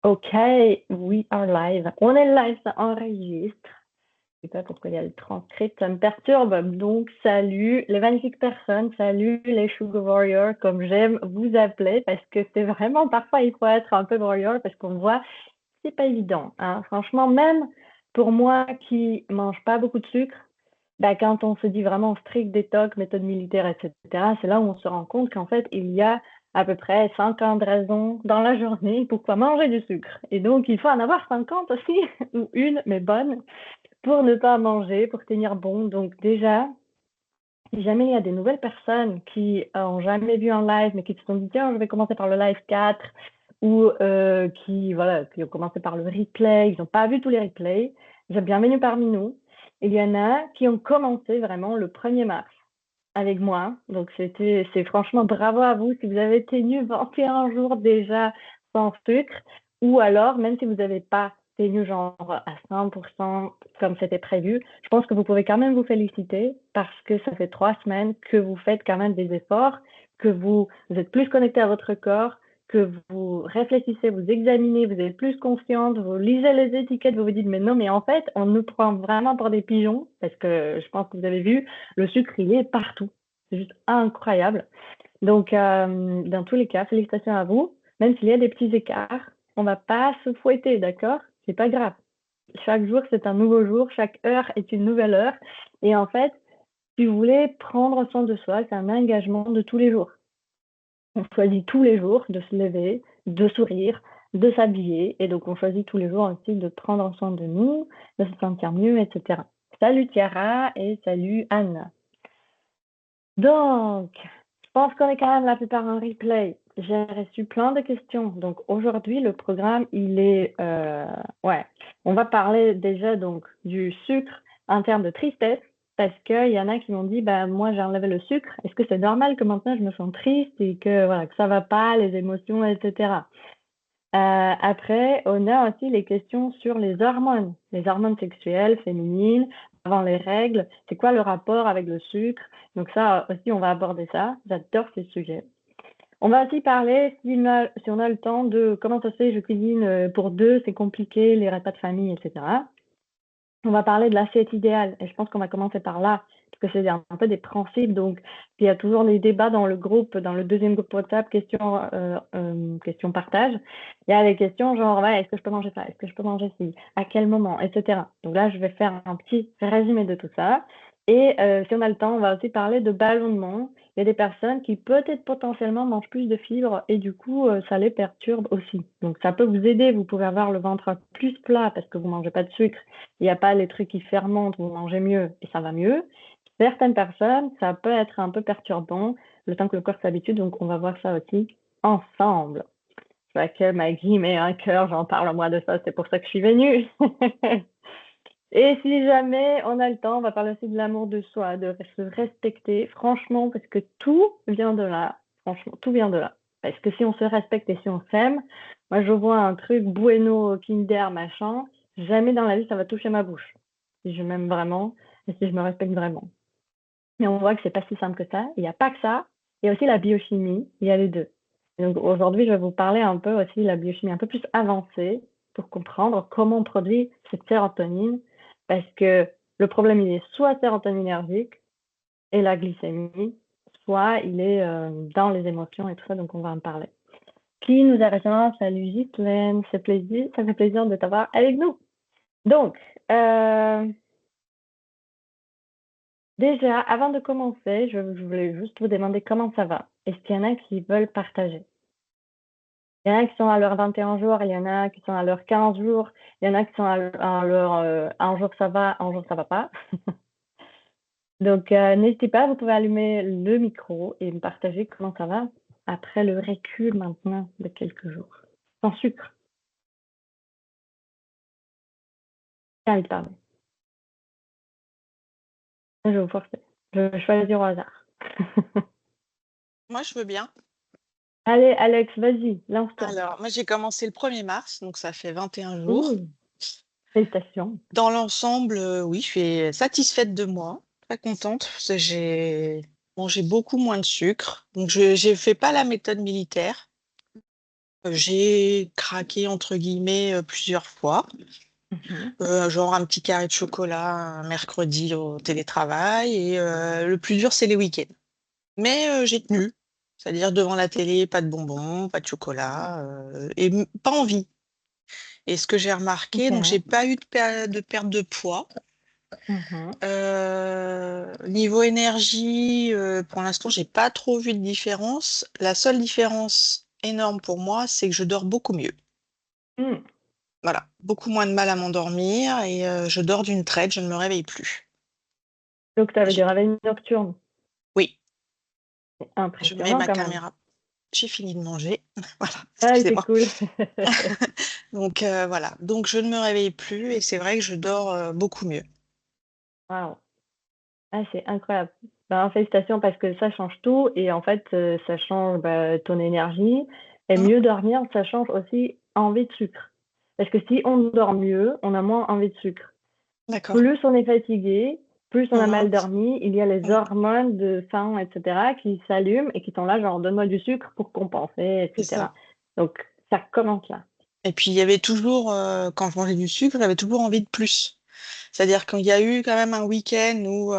Ok, we are live. On est live, ça enregistre. Je sais pas pourquoi il y a le transcript, ça me perturbe. Donc, salut les magnifiques personnes, salut les Sugar Warriors, comme j'aime vous appeler, parce que c'est vraiment, parfois, il faut être un peu warrior, parce qu'on voit, c'est pas évident, hein. Franchement, même pour moi qui mange pas beaucoup de sucre, bah, quand on se dit vraiment strict détox, méthode militaire, etc., c'est là où on se rend compte qu'en fait, il y a à peu près 50 raisons dans la journée pourquoi manger du sucre. Et donc, il faut en avoir 50 aussi, ou une, mais bonne, pour ne pas manger, pour tenir bon. Donc, déjà, si jamais il y a des nouvelles personnes qui ont jamais vu un live, mais qui se sont dit, tiens, je vais commencer par le live 4, ou voilà, qui ont commencé par le replay, ils n'ont pas vu tous les replays, bienvenue parmi nous. Il y en a qui ont commencé vraiment le 1er mars avec moi. Donc, c'est franchement bravo à vous si vous avez tenu 21 jours déjà sans sucre, ou alors, même si vous n'avez pas tenu genre à 100% comme c'était prévu, je pense que vous pouvez quand même vous féliciter parce que ça fait 3 semaines que vous faites quand même des efforts, que vous êtes plus connecté à votre corps, que vous réfléchissez, vous examinez, vous êtes plus consciente, vous lisez les étiquettes, vous vous dites, mais non, mais en fait, on nous prend vraiment pour des pigeons, parce que je pense que vous avez vu, le sucre, il est partout. C'est juste incroyable. Donc, dans tous les cas, félicitations à vous. Même s'il y a des petits écarts, on va pas se fouetter, d'accord? C'est pas grave. Chaque jour, c'est un nouveau jour. Chaque heure est une nouvelle heure. Et en fait, si vous voulez prendre soin de soi, c'est un engagement de tous les jours. On choisit tous les jours de se lever, de sourire, de s'habiller. Et donc, on choisit tous les jours aussi de prendre soin de nous, de se sentir mieux, etc. Salut Tiara et salut Anne. Donc, je pense qu'on est quand même la plupart en replay. J'ai reçu plein de questions. Donc aujourd'hui, le programme, il est... ouais, on va parler déjà donc du sucre en termes de tristesse, parce qu'il y en a qui m'ont dit, bah, moi j'ai enlevé le sucre, est-ce que c'est normal que maintenant je me sens triste et que, voilà, que ça va pas, les émotions, etc. Après, on a aussi les questions sur les hormones sexuelles féminines, avant les règles, c'est quoi le rapport avec le sucre? Donc ça aussi, on va aborder ça. J'adore ces sujets. On va aussi parler, si on a le temps, de comment ça se fait, je cuisine pour deux, c'est compliqué, les repas de famille, etc. On va parler de l'assiette idéale et je pense qu'on va commencer par là parce que c'est un peu des principes. Donc, il y a toujours les débats dans le groupe, dans le deuxième groupe WhatsApp, questions partage. Il y a les questions genre, ouais, est-ce que je peux manger ça? Est-ce que je peux manger ci? À quel moment? Etc. Donc là, je vais faire un petit résumé de tout ça. Et si on a le temps, on va aussi parler de ballonnement. Il y a des personnes qui peut-être potentiellement mangent plus de fibres et du coup, ça les perturbe aussi. Donc, ça peut vous aider. Vous pouvez avoir le ventre plus plat parce que vous mangez pas de sucre. Il n'y a pas les trucs qui fermentent, vous mangez mieux et ça va mieux. Certaines personnes, ça peut être un peu perturbant le temps que le corps s'habitue, donc on va voir ça aussi ensemble. Je vois que Maggie met un cœur, j'en parle moi de ça, c'est pour ça que je suis venue. Et si jamais on a le temps, on va parler aussi de l'amour de soi, de se respecter, franchement, parce que tout vient de là. Franchement, tout vient de là. Parce que si on se respecte et si on s'aime, moi je vois un truc bueno, Kinder, machin, jamais dans la vie ça va toucher ma bouche. Si je m'aime vraiment et si je me respecte vraiment. Mais on voit que c'est pas si simple que ça. Il n'y a pas que ça. Il y a aussi la biochimie. Il y a les deux. Et donc aujourd'hui, je vais vous parler un peu aussi de la biochimie un peu plus avancée pour comprendre comment on produit cette sérotonine. Parce que le problème, il est soit sérotoninergique et la glycémie, soit il est dans les émotions et tout ça. Donc on va en parler. Qui nous a rejoint? Salut Ghislaine, c'est plaisir, ça fait plaisir de t'avoir avec nous. Donc, déjà, avant de commencer, je voulais juste vous demander comment ça va. Est-ce qu'il y en a qui veulent partager? Il y en a qui sont à leurs 21 jours, il y en a qui sont à leurs 15 jours, il y en a qui sont à leur un jour ça va, un jour ça va pas. Donc, n'hésitez pas, vous pouvez allumer le micro et me partager comment ça va après le recul maintenant de quelques jours. Sans sucre, j'ai envie de parler. Je vais vous forcer. Je vais choisir au hasard. Moi, je veux bien. Allez, Alex, vas-y, lance-toi. Alors, moi, j'ai commencé le 1er mars, donc ça fait 21 jours. Ouh, félicitations. Dans l'ensemble, oui, je suis satisfaite de moi, très contente, parce que j'ai mangé beaucoup moins de sucre. Donc, je ne fais pas la méthode militaire. J'ai craqué entre guillemets plusieurs fois. Mhm. Genre un petit carré de chocolat un mercredi au télétravail. Et le plus dur, c'est les week-ends. Mais j'ai tenu. C'est-à-dire devant la télé, pas de bonbons, pas de chocolat, et pas envie. Et ce que j'ai remarqué, Ok. donc j'ai pas eu de perte de poids. Mhm. Niveau énergie, pour l'instant, j'ai pas trop vu de différence. La seule différence énorme pour moi, c'est que je dors beaucoup mieux. Hmm. Voilà, beaucoup moins de mal à m'endormir et je dors d'une traite, je ne me réveille plus. Donc, tu avais des J'ai- réveils nocturnes. Oui, C'est je mets impressionnant ma quand même. caméra. J'ai fini de manger. Voilà, Ah, c'est excusez-moi. cool. Donc voilà, donc je ne me réveille plus et c'est vrai que je dors beaucoup mieux. Waouh. Ah, c'est incroyable. Ben, félicitations parce que ça change tout et en fait, ça change ton énergie. Et Hum, mieux dormir, ça change aussi envie de sucre. Parce que si on dort mieux, on a moins envie de sucre. d'accord. Plus on est fatigué, plus on a mal Hum, dormi, il y a les hum, hormones de faim, etc., qui s'allument et qui sont là, genre, donne-moi du sucre pour compenser, c'est ça. etc. Donc, ça commence là. Et puis il y avait toujours, quand je mangeais du sucre, j'avais toujours envie de plus. C'est-à-dire qu'il y a eu quand même un week-end où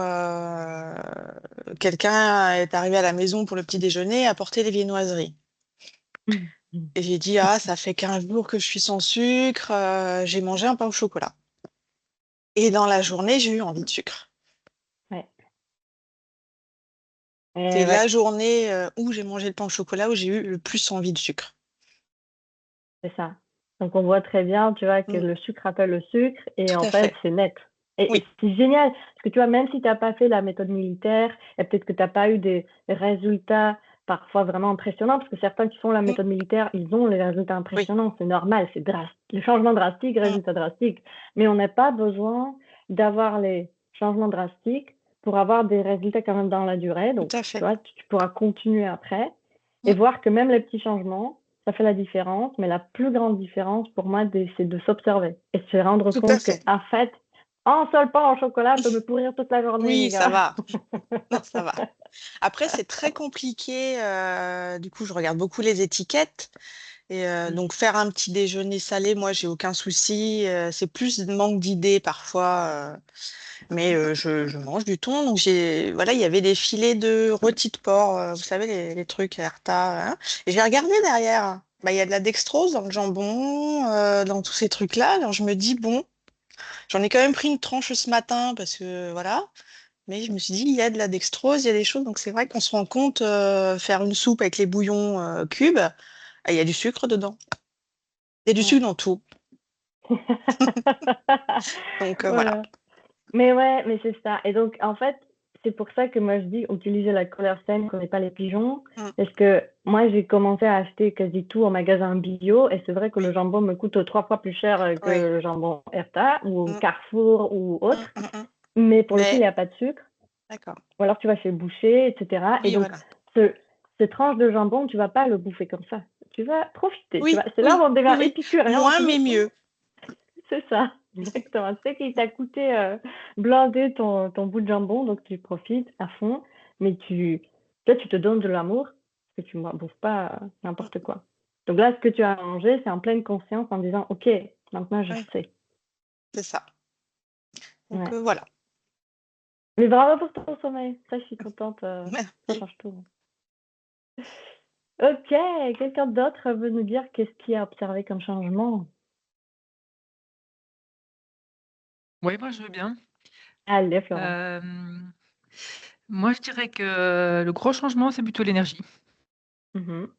quelqu'un est arrivé à la maison pour le petit déjeuner et a apporté des viennoiseries. Et j'ai dit, ah, ça fait 15 jours que je suis sans sucre, j'ai mangé un pain au chocolat. Et dans la journée, j'ai eu envie de sucre. Ouais. C'est Et la ouais, journée où j'ai mangé le pain au chocolat où j'ai eu le plus envie de sucre. c'est ça. Donc, on voit très bien, tu vois, que Mm, le sucre appelle le sucre et tout en à fait, fait. c'est net. Et Oui, c'est génial parce que tu vois, même si tu n'as pas fait la méthode militaire et peut-être que tu n'as pas eu des résultats parfois vraiment impressionnants, parce que certains qui font la mm, méthode militaire, ils ont les résultats oui, impressionnants, c'est normal, c'est drastique. Le changement drastique, mm, résultat drastique. Mais on n'a pas besoin d'avoir les changements drastiques pour avoir des résultats quand même dans la durée. tout Donc, à tu fait. vois, tu pourras continuer après et Mm, voir que même les petits changements, ça fait la différence, mais la plus grande différence pour moi, c'est de s'observer et de se rendre tout à compte que, fait. en fait, un seul pain au chocolat peut me pourrir toute la journée, les Oui, ça gars. va. Non, ça va. Après, c'est très compliqué. Du coup, je regarde beaucoup les étiquettes. Et donc, faire un petit déjeuner salé, moi, j'ai aucun souci. C'est plus de manque d'idées parfois. Mais je mange du thon. Donc, voilà, il y avait des filets de rôti de porc. Vous savez, les trucs Herta. Hein. Et j'ai regardé derrière. Bah, il y a de la dextrose dans le jambon, dans tous ces trucs-là. Alors, je me dis, bon, j'en ai quand même pris une tranche ce matin parce que voilà. Mais je me suis dit, il y a de la dextrose, il y a des choses. Donc, c'est vrai qu'on se rend compte, faire une soupe avec les bouillons cubes, il y a du sucre dedans. Il y a du Ouais. sucre dans tout. Donc, voilà. Voilà. Mais ouais, mais c'est ça. Et donc, en fait, c'est pour ça que moi je dis utiliser la colère saine, qu'on n'est pas les pigeons. Mm, Parce que moi, j'ai commencé à acheter quasi tout en magasin bio. Et c'est vrai que le oui, jambon me coûte 3 fois plus cher que oui. le jambon Erta ou Mm, Carrefour ou mm, autre. mm, mm. Mais pour le coup, il Mais, n'y a pas de sucre. d'accord. Ou alors tu vas chez le boucher, etc. Et Oui, donc, voilà. ce, ce tranche de jambon, tu vas pas le bouffer comme ça. Tu vas profiter. Tu Oui, vois. C'est là où oui, on oui, devient oui. épicurien. On Moins, se mais dit, mieux. c'est ça, exactement. Tu sais qu'il t'a coûté blinder ton bout de jambon, donc tu profites à fond, mais toi, tu te donnes de l'amour, parce que tu ne bouffes pas Mm, n'importe quoi. Donc là, ce que tu as mangé, c'est en pleine conscience en disant, OK, maintenant je oui, sais. c'est ça. Donc, Ouais. voilà. Mais bravo pour ton sommeil. Ça, je suis contente. Ça Merci. change tout. Ok, quelqu'un d'autre veut nous dire qu'est-ce qu'il a observé comme changement? Oui, moi je veux bien. Allez, Florence. Hem, Moi je dirais que le gros changement, c'est plutôt l'énergie. Mhm.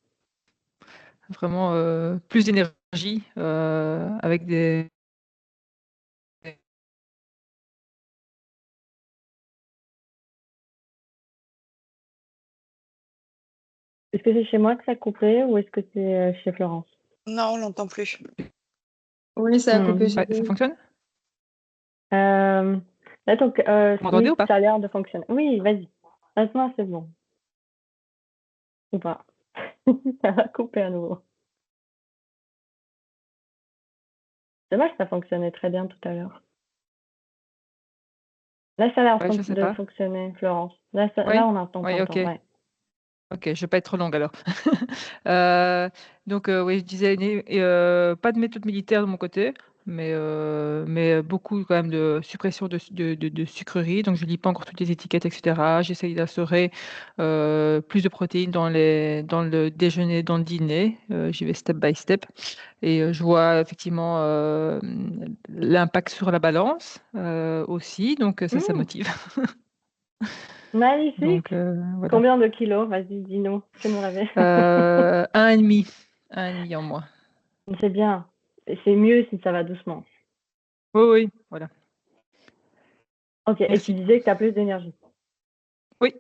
Vraiment, plus d'énergie, avec des Est-ce que c'est chez moi que ça a coupé ou est-ce que c'est chez Florence? Non, on l'entend plus. Oui, ça a coupé chez ouais, ça nous. fonctionne? Euh, Là, donc, Vous m'entendez ou oui, pas? ça a l'air de fonctionner. Oui, vas-y. Maintenant, c'est bon. Ou pas. Ça va couper à nouveau. C'est dommage, ça fonctionnait très bien tout à l'heure. Là, ça a l'air Ouais, je sais de pas. fonctionner, Florence. Là, Oui? on entend, Oui, OK. t'entend, ouais. Ok, je ne vais pas être trop longue alors. Donc, oui, je disais, pas de méthode militaire de mon côté, mais beaucoup quand même de suppression de sucreries. Donc, je ne lis pas encore toutes les étiquettes, etc. J'essaye d'instaurer plus de protéines dans le déjeuner, dans le dîner. J'y vais step by step. Et je vois effectivement l'impact sur la balance aussi. Donc, ça Mmh, motive. magnifique. Donc, voilà. Combien de kilos? Vas-y, dis-nous, fais-nous rêver. 1,5. 1,5 en moins. C'est bien. C'est mieux si ça va doucement. Oui, oui, voilà. Ok, et tu Merci. disais que tu as plus d'énergie. Oui,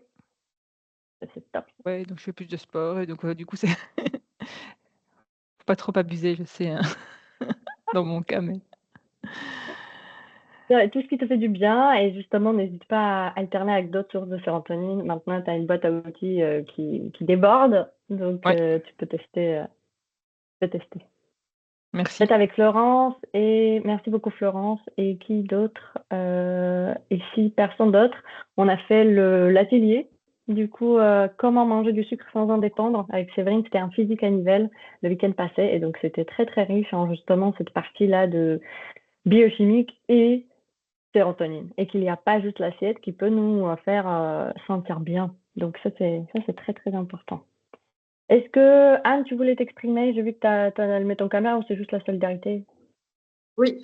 C'est top. ouais, donc je fais plus de sport et donc du coup, c'est faut pas trop abuser, je sais, hein, dans mon cas, mais Ouais, tout ce qui te fait du bien et justement, n'hésite pas à alterner avec d'autres sources de sérotonine. Maintenant, tu as une boîte à outils qui déborde, donc ouais, tu peux tester. merci. Peut-être avec Florence et merci beaucoup Florence et qui d'autre et si personne d'autre, on a fait l'atelier. Du coup, comment manger du sucre sans en dépendre avec Séverine, c'était un physique à Nivelles le week-end passé et donc c'était très très riche en justement cette partie-là de biochimique et sérotonine et qu'il n'y a pas juste l'assiette qui peut nous faire sentir bien. Donc ça c'est très très important. Est-ce que Anne, tu voulais t'exprimer? J'ai vu que tu as allumé ton caméra ou c'est juste la solidarité? Oui,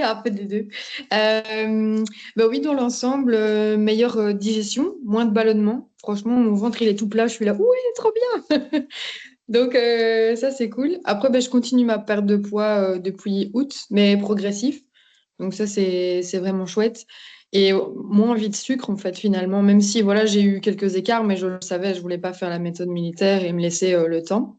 un peu des deux. Bah oui, dans l'ensemble, meilleure digestion, moins de ballonnement. Franchement, mon ventre, il est tout plat. Je suis là, ouais, trop bien. Donc, ça, c'est cool. Après, bah, je continue ma perte de poids depuis août, mais progressif. Donc, ça, c'est vraiment chouette. Et moins envie de sucre, en fait, finalement. Même si, voilà, j'ai eu quelques écarts, mais je le savais, je voulais pas faire la méthode militaire et me laisser le temps.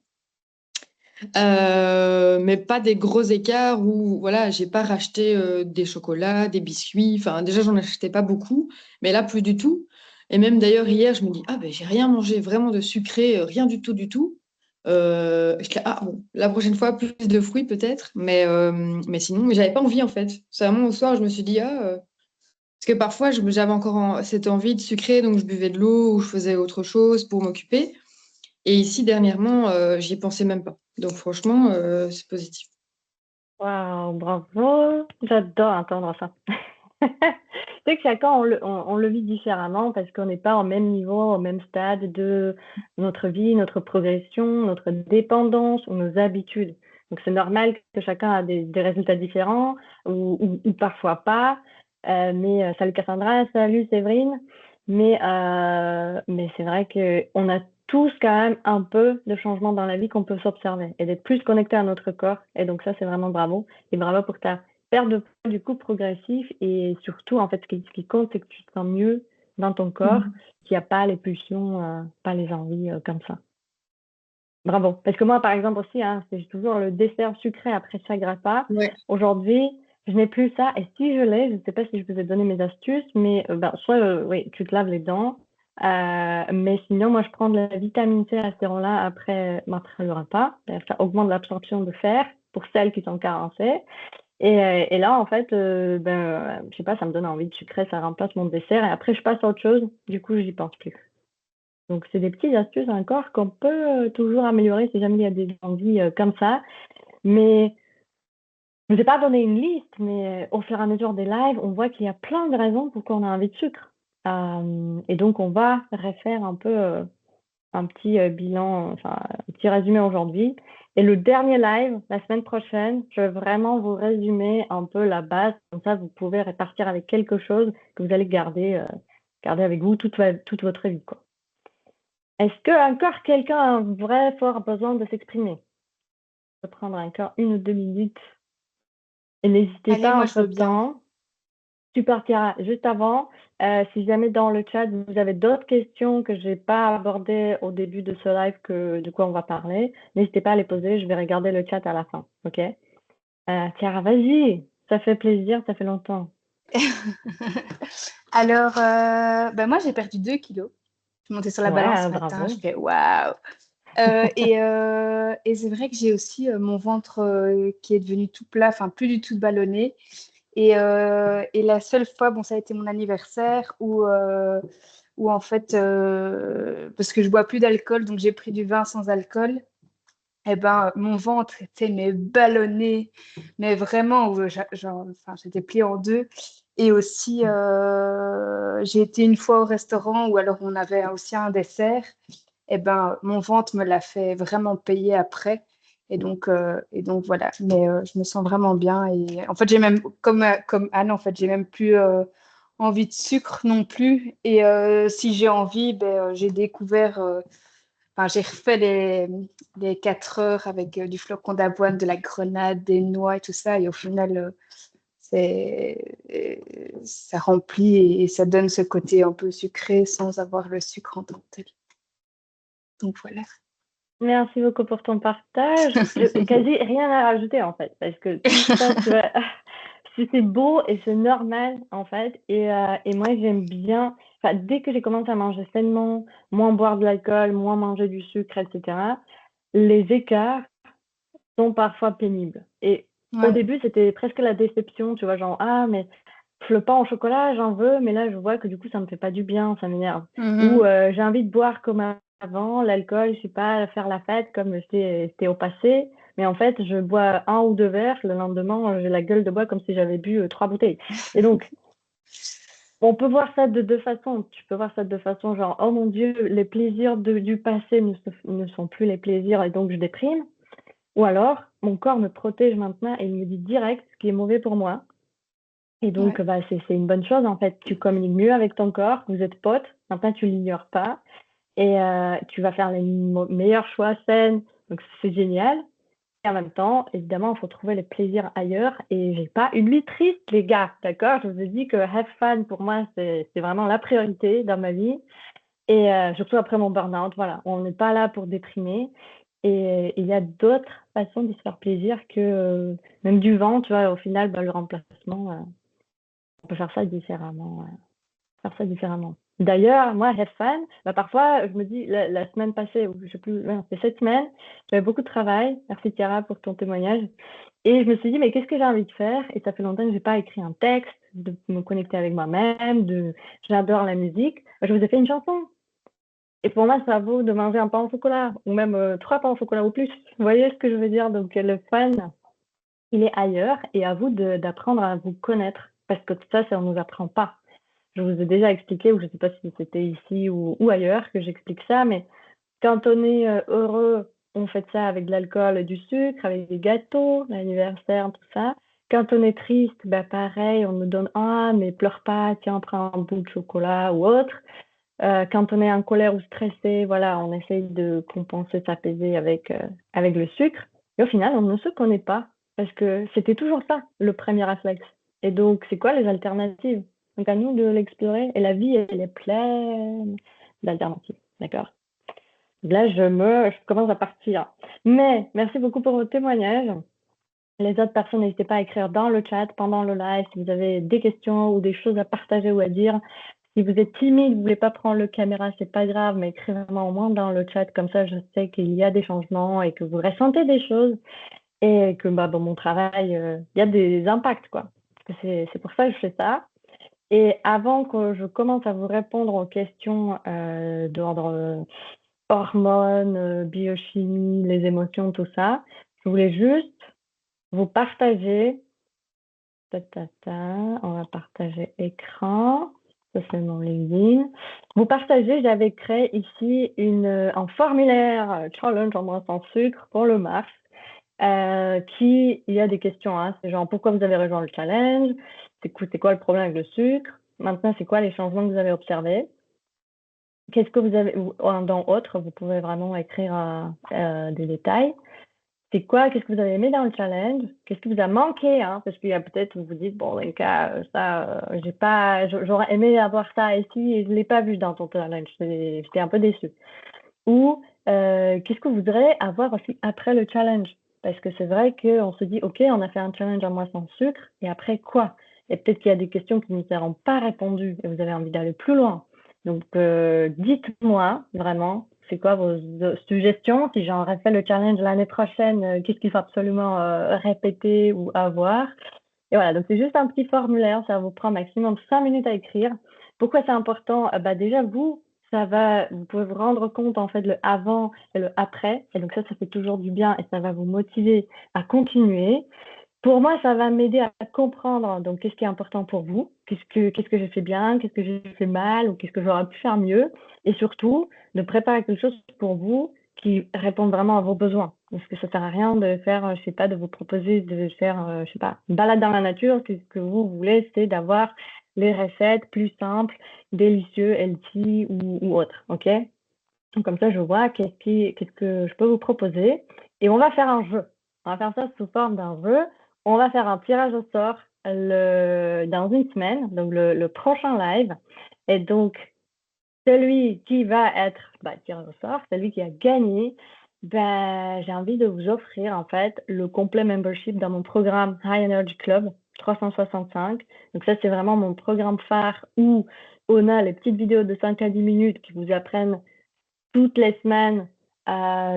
Mais pas des gros écarts où voilà, j'ai pas racheté des chocolats, des biscuits. Enfin, déjà, j'en achetais pas beaucoup, mais là, plus du tout. Et même d'ailleurs, hier, je me dis, ah ben, j'ai rien mangé vraiment de sucré, rien du tout, du tout. Ah bon, la prochaine fois, plus de fruits peut-être, mais sinon, mais j'avais pas envie en fait. C'est vraiment au soir, je me suis dit, parce que parfois, j'avais encore cette envie de sucré, donc je buvais de l'eau ou je faisais autre chose pour m'occuper. Et ici, dernièrement, j'y pensais même pas. Donc franchement, c'est positif. Waouh, bravo! J'adore entendre ça. C'est que chacun, on le vit différemment parce qu'on n'est pas au même niveau, au même stade de notre vie, notre progression, notre dépendance ou nos habitudes. Donc c'est normal que chacun a des résultats différents ou parfois pas. Mais salut Cassandra, salut Séverine. Mais c'est vrai qu'on a tous quand même un peu de changement dans la vie qu'on peut s'observer et d'être plus connecté à notre corps. Et donc ça, c'est vraiment bravo. Et bravo pour ta perte de poids du coup progressif et surtout en fait ce qui compte c'est que tu te sens mieux dans ton corps, Mhm. qu'il n'y a pas les pulsions, pas les envies comme ça. Bravo. Parce que moi par exemple aussi, hein, c'est toujours le dessert sucré après chaque repas. Ouais. Aujourd'hui, je n'ai plus ça et si je l'ai, je ne sais pas si je vous ai donné mes astuces, mais ben, soit oui, tu te laves les dents, mais sinon moi je prends de la vitamine C à ce moment-là après le repas. Ça augmente l'absorption de fer pour celles qui sont carencées. Et là, en fait, je sais pas, ça me donne envie de sucrer, ça remplace mon dessert et après je passe à autre chose, du coup, j'y pense plus. Donc c'est des petites astuces encore qu'on peut toujours améliorer si jamais il y a des envies comme ça. Mais je ne vous ai pas donné une liste, mais au fur et à mesure des lives, on voit qu'il y a plein de raisons pourquoi on a envie de sucre. Et donc on va refaire un peu un petit bilan, enfin un petit résumé aujourd'hui. Et le dernier live, la semaine prochaine, je vais vraiment vous résumer un peu la base. Comme ça, vous pouvez repartir avec quelque chose que vous allez garder avec vous toute votre vie, quoi. Est-ce que encore quelqu'un a un vrai fort besoin de s'exprimer? Je vais prendre encore 1 ou 2 minutes. Et n'hésitez Allez, pas moi je veux bien. entre-temps. Tu partiras juste avant. Si jamais dans le chat, vous avez d'autres questions que je n'ai pas abordées au début de ce live de quoi on va parler, n'hésitez pas à les poser. Je vais regarder le chat à la fin. OK? Chiara, vas-y. Ça fait plaisir, ça fait longtemps. Alors, moi, j'ai perdu 2 kilos. Je suis montée sur la balance ce Ouais, matin, je bravo. fais waouh! Et c'est vrai que j'ai aussi mon ventre qui est devenu tout plat, enfin plus du tout ballonné. Et la seule fois, bon, ça a été mon anniversaire où où en fait, parce que je bois plus d'alcool, donc j'ai pris du vin sans alcool. Eh ben, mon ventre était mais ballonné, mais vraiment, où enfin, j'étais pliée en deux. Et aussi, j'ai été une fois au restaurant où alors on avait aussi un dessert. Eh ben, mon ventre me l'a fait vraiment payer après. Et donc voilà. Mais je me sens vraiment bien. Et en fait, j'ai même, comme Anne, en fait, j'ai même plus envie de sucre non plus. Et si j'ai envie, j'ai découvert. Enfin, j'ai refait les 4 heures avec du flocon d'avoine, de la grenade, des noix et tout ça. Et au final, ça remplit et ça donne ce côté un peu sucré sans avoir le sucre en tant que tel. Donc voilà. Merci beaucoup pour ton partage. Quasi rien à rajouter en fait, parce que tout ça, tu vois, c'est beau et c'est normal en fait. Et moi, j'aime bien, enfin, dès que j'ai commencé à manger sainement, moins boire de l'alcool, moins manger du sucre, etc., les écarts sont parfois pénibles. Et au Ouais. début, c'était presque la déception, tu vois, genre, ah, mais le pain au chocolat, j'en veux, mais là, je vois que du coup, ça me fait pas du bien, ça m'énerve. Mhm. Ou j'ai envie de boire comme avant, l'alcool, je sais pas, faire la fête comme c'était au passé, mais en fait, je bois 1 ou 2 verres, le lendemain, j'ai la gueule de bois comme si j'avais bu 3 bouteilles. Et donc, on peut voir ça de deux façons. Tu peux voir ça de deux façons, genre, oh mon Dieu, les plaisirs du passé ne sont plus les plaisirs et donc je déprime. Ou alors, mon corps me protège maintenant et il me dit direct ce qui est mauvais pour moi. Et donc, Ouais. bah, c'est une bonne chose en fait. Tu communiques mieux avec ton corps, vous êtes potes, maintenant tu l'ignores pas et tu vas faire les meilleurs choix sains. Donc, c'est génial. Et en même temps, évidemment, il faut trouver les plaisirs ailleurs. Et j'ai pas une vie triste, les gars, d'accord? Je vous ai dit que have fun, pour moi, c'est vraiment la priorité dans ma vie. Et surtout après mon burn-out, voilà, on n'est pas là pour déprimer. Et il y a d'autres façons de se faire plaisir que même du vent, tu vois, au final, bah, le remplacement, on peut faire ça différemment. Faire ça différemment. D'ailleurs, moi, have fun, bah, parfois, je me dis, la semaine passée, ou je sais plus, ouais, c'est cette semaine, j'avais beaucoup de travail. Merci Tiara pour ton témoignage. Et je me suis dit, mais qu'est-ce que j'ai envie de faire? Et ça fait longtemps que j'ai pas écrit un texte, de me connecter avec moi-même, j'adore la musique. Je vous ai fait une chanson. Et pour moi, ça vaut de manger un pain au chocolat, ou même 3 pains au chocolat ou plus. Vous voyez ce que je veux dire? Donc, le fun, il est ailleurs, et à vous d'apprendre à vous connaître, parce que tout ça, ça ne nous apprend pas. Je vous ai déjà expliqué, ou je ne sais pas si c'était ici ou ailleurs que j'explique ça, mais quand on est heureux, on fait ça avec de l'alcool et du sucre, avec des gâteaux, l'anniversaire, tout ça. Quand on est triste, bah pareil, on nous donne ah mais pleure pas, tiens prends un bout de chocolat ou autre. Quand on est en colère ou stressé, voilà, on essaye de compenser, s'apaiser avec le sucre. Et au final, on ne se connaît pas parce que c'était toujours ça, le premier réflexe. Et donc, c'est quoi les alternatives? Donc, à nous de l'explorer. Et la vie, elle est pleine d'alternatives. D'accord? Là, je commence à partir. Mais merci beaucoup pour votre témoignage. Les autres personnes, n'hésitez pas à écrire dans le chat pendant le live si vous avez des questions ou des choses à partager ou à dire. Si vous êtes timide, vous voulez pas prendre le caméra, c'est pas grave, mais écrivez-moi au moins dans le chat, comme ça je sais qu'il y a des changements et que vous ressentez des choses et que bah, dans mon travail, il y a des impacts, quoi. C'est pour ça que je fais ça. Et avant que je commence à vous répondre aux questions d'ordre hormones, biochimie, les émotions, tout ça, je voulais juste vous partager. On va partager écran. Ça, c'est mon LinkedIn. Vous partagez, j'avais créé ici un formulaire challenge en moins sans sucre pour le mars. Il y a des questions, hein, c'est genre pourquoi vous avez rejoint le challenge, c'est quoi le problème avec le sucre, maintenant c'est quoi les changements que vous avez observés, qu'est-ce que vous avez, dans autre, vous pouvez vraiment écrire des détails. Qu'est-ce que vous avez aimé dans le challenge? Qu'est-ce qui vous a manqué, hein? Parce qu'il y a peut-être, vous vous dites, bon, Lenka, ça, j'aurais aimé avoir ça ici et je ne l'ai pas vu dans ton challenge. J'étais un peu déçue. Ou qu'est-ce que vous voudrez avoir aussi après le challenge? Parce que c'est vrai qu'on se dit, OK, on a fait un challenge en moins sans sucre, et après quoi? Et peut-être qu'il y a des questions qui ne seront pas répondues et vous avez envie d'aller plus loin. Donc, dites-moi vraiment, c'est quoi vos suggestions? Si j'en refais le challenge l'année prochaine, qu'est-ce qu'il faut absolument répéter ou avoir? Et voilà, donc c'est juste un petit formulaire, ça vous prend maximum 5 minutes à écrire. Pourquoi c'est important? Déjà, vous pouvez vous rendre compte en fait le avant et le après. Et donc ça fait toujours du bien et ça va vous motiver à continuer. Pour moi, ça va m'aider à comprendre donc qu'est-ce qui est important pour vous, qu'est-ce que j'ai fait bien, qu'est-ce que j'ai fait mal ou qu'est-ce que j'aurais pu faire mieux. Et surtout, de préparer quelque chose pour vous qui répond vraiment à vos besoins. Parce que ça sert à rien de faire, je sais pas, de vous proposer de faire, je sais pas, une balade dans la nature. Ce que vous voulez, c'est d'avoir les recettes plus simples, délicieux, healthy ou autres. OK? Donc, comme ça, je vois qu'est-ce que je peux vous proposer. Et on va faire un jeu. On va faire ça sous forme d'un jeu. On va faire un tirage au sort dans une semaine, donc le prochain live. Et donc, celui qui va être tiré au sort, celui qui a gagné, j'ai envie de vous offrir en fait le complet membership dans mon programme High Energy Club 365. Donc ça, c'est vraiment mon programme phare où on a les petites vidéos de 5 à 10 minutes qui vous apprennent toutes les semaines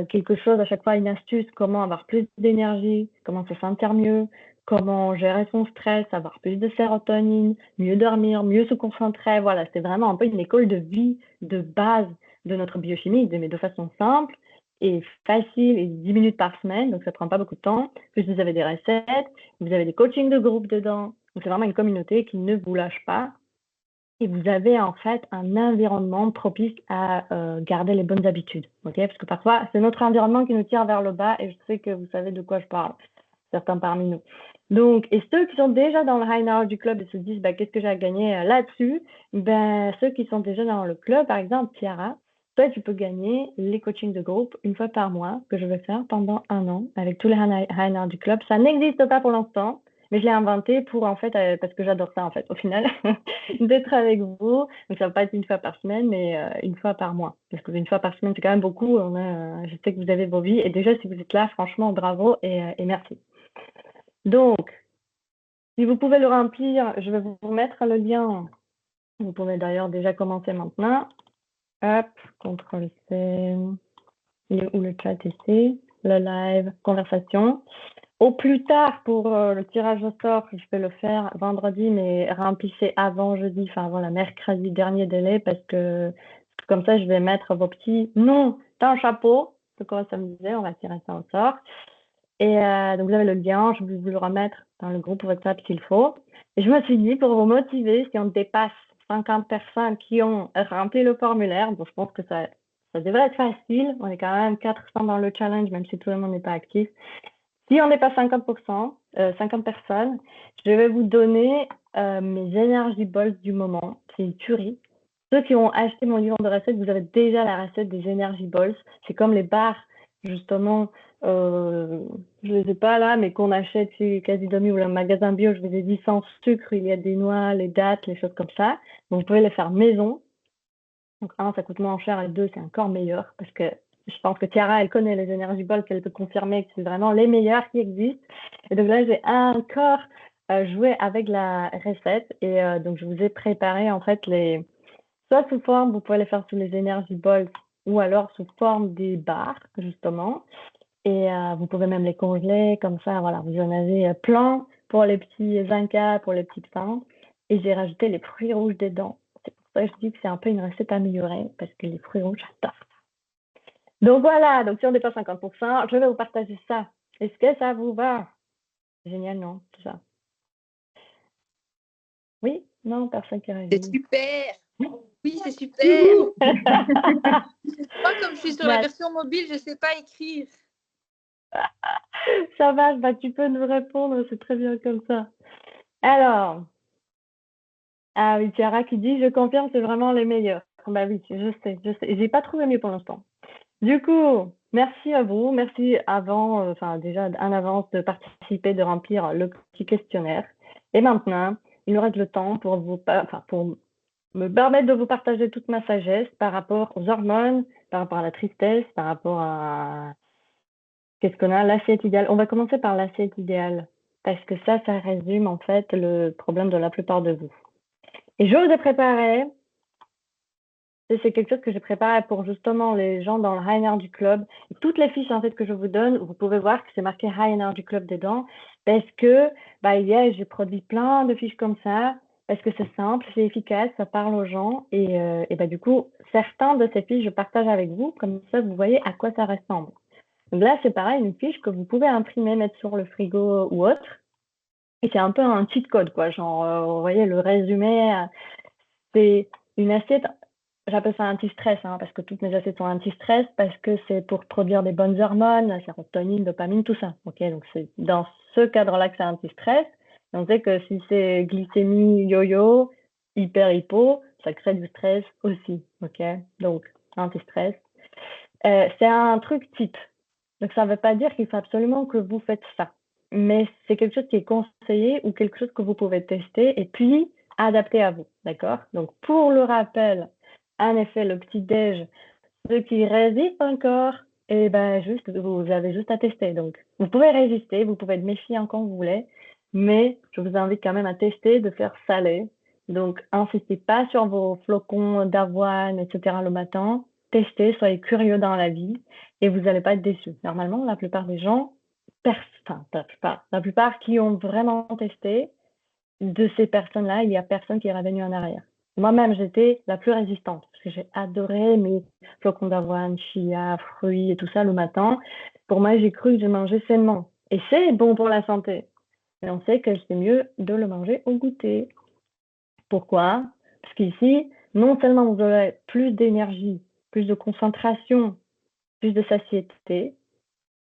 quelque chose, à chaque fois une astuce, comment avoir plus d'énergie, comment se sentir mieux, comment gérer son stress, avoir plus de sérotonine, mieux dormir, mieux se concentrer. Voilà, c'est vraiment un peu une école de vie de base de notre biochimie, mais de façon simple et facile et 10 minutes par semaine, donc ça prend pas beaucoup de temps. Plus vous avez des recettes, vous avez des coachings de groupe dedans. Donc c'est vraiment une communauté qui ne vous lâche pas. Et vous avez en fait un environnement propice à garder les bonnes habitudes. Ok? Parce que parfois, c'est notre environnement qui nous tire vers le bas et je sais que vous savez de quoi je parle, certains parmi nous. Donc, et ceux qui sont déjà dans le High Energy Club et se disent qu'est-ce que j'ai à gagner là-dessus, ceux qui sont déjà dans le club, par exemple, Tiara, toi, tu peux gagner les coachings de groupe une fois par mois que je vais faire pendant 1 an avec tous les High Energy Club. Ça n'existe pas pour l'instant. Mais je l'ai inventé pour, en fait, parce que j'adore ça, en fait, au final, d'être avec vous. Donc, ça va pas être une fois par semaine, mais une fois par mois. Parce que une fois par semaine, c'est quand même beaucoup. Je sais que vous avez vos vies. Et déjà, si vous êtes là, franchement, bravo et merci. Donc, si vous pouvez le remplir, je vais vous mettre le lien. Vous pouvez d'ailleurs déjà commencer maintenant. Hop, CTRL-C. Il est où le chat ici? Le live, conversation. Au plus tard, pour le tirage au sort, je vais le faire vendredi, mais remplissez avant jeudi, enfin avant la mercredi, dernier délai, parce que comme ça, je vais mettre vos petits noms dans le chapeau. C'est quoi ça me disait, on va tirer ça au sort. Et donc, vous avez le lien, je vais vous le remettre dans le groupe WhatsApp s'il faut. Et je me suis dit, pour vous motiver, si on dépasse 50 personnes qui ont rempli le formulaire, donc je pense que ça devrait être facile. On est quand même 400 dans le challenge, même si tout le monde n'est pas actif. Si on dépasse 50%, 50 personnes, je vais vous donner mes Energy Balls du moment. C'est une tuerie. Ceux qui ont acheté mon livre de recettes, vous avez déjà la recette des Energy Balls. C'est comme les barres, justement, je ne les ai pas là, mais qu'on achète chez Casidomi ou le magasin bio. Je vous ai dit sans sucre, il y a des noix, les dattes, les choses comme ça. Donc, vous pouvez les faire maison. Donc, ça coûte moins cher et 2, c'est encore meilleur parce que je pense que Tiara, elle connaît les Energy Balls, qu'elle peut confirmer que c'est vraiment les meilleurs qui existent. Et donc là, j'ai encore joué avec la recette et donc je vous ai préparé en fait soit sous forme, vous pouvez les faire sous les Energy Balls ou alors sous forme des barres, justement. Et vous pouvez même les congeler comme ça, voilà, vous en avez plein pour les petits incas, pour les petites pains. Et j'ai rajouté les fruits rouges dedans. C'est pour ça que je dis que c'est un peu une recette améliorée parce que les fruits rouges, j'adore. Donc voilà, donc si on dépasse 50%, je vais vous partager ça. Est-ce que ça vous va? Génial, non? Tout ça. Oui? Non, personne qui réagit. C'est super! Oui, c'est super! Moi, comme je suis sur la version mobile, je ne sais pas écrire. Ça va, tu peux nous répondre, c'est très bien comme ça. Alors, ah oui, Tiara qui dit, je confirme, c'est vraiment les meilleurs. Bah oui, je sais. J'ai pas trouvé mieux pour l'instant. Du coup, merci à vous. Merci déjà en avance de participer, de remplir le petit questionnaire. Et maintenant, il nous reste le temps pour me permettre de vous partager toute ma sagesse par rapport aux hormones, par rapport à la tristesse, par rapport à qu'est-ce qu'on a, l'assiette idéale. On va commencer par l'assiette idéale parce que ça résume en fait le problème de la plupart de vous. Et je vous ai préparé, c'est quelque chose que j'ai préparé pour justement les gens dans le High Energy Club. Et toutes les fiches en fait que je vous donne, vous pouvez voir que c'est marqué High Energy Club dedans parce que j'ai produit plein de fiches comme ça parce que c'est simple, c'est efficace, ça parle aux gens et bah, du coup, certains de ces fiches, je partage avec vous, comme ça vous voyez à quoi ça ressemble. Donc là, c'est pareil, une fiche que vous pouvez imprimer, mettre sur le frigo ou autre. Et c'est un peu un cheat code, quoi. Genre, vous voyez, le résumé, c'est une assiette, j'appelle ça anti-stress, hein, parce que toutes mes assiettes sont anti-stress, parce que c'est pour produire des bonnes hormones, la sérotonine, dopamine, tout ça. Ok, donc c'est dans ce cadre-là que c'est anti-stress. Et on sait que si c'est glycémie yo-yo, hyper-hypo, ça crée du stress aussi. Ok, donc anti-stress. C'est un truc type. Donc ça ne veut pas dire qu'il faut absolument que vous faites ça. Mais c'est quelque chose qui est conseillé ou quelque chose que vous pouvez tester et puis adapter à vous. D'accord? Donc pour le rappel, en effet, le petit-déj, ceux qui résistent encore, et ben juste, vous avez juste à tester. Donc vous pouvez résister, vous pouvez être méfiant quand vous voulez, mais je vous invite quand même à tester de faire salé. Donc insistez pas sur vos flocons d'avoine, etc. le matin. Testez, soyez curieux dans la vie et vous n'allez pas être déçus. Normalement, la plupart des gens, enfin, la plupart qui ont vraiment testé, de ces personnes-là, il n'y a personne qui est revenu en arrière. Moi-même, j'étais la plus résistante parce que j'ai adoré mes flocons d'avoine, chia, fruits et tout ça le matin. Pour moi, j'ai cru que je mangeais sainement. Et c'est bon pour la santé. Mais on sait que c'est mieux de le manger au goûter. Pourquoi? Parce qu'ici, non seulement vous aurez plus d'énergie, plus de concentration, plus de satiété,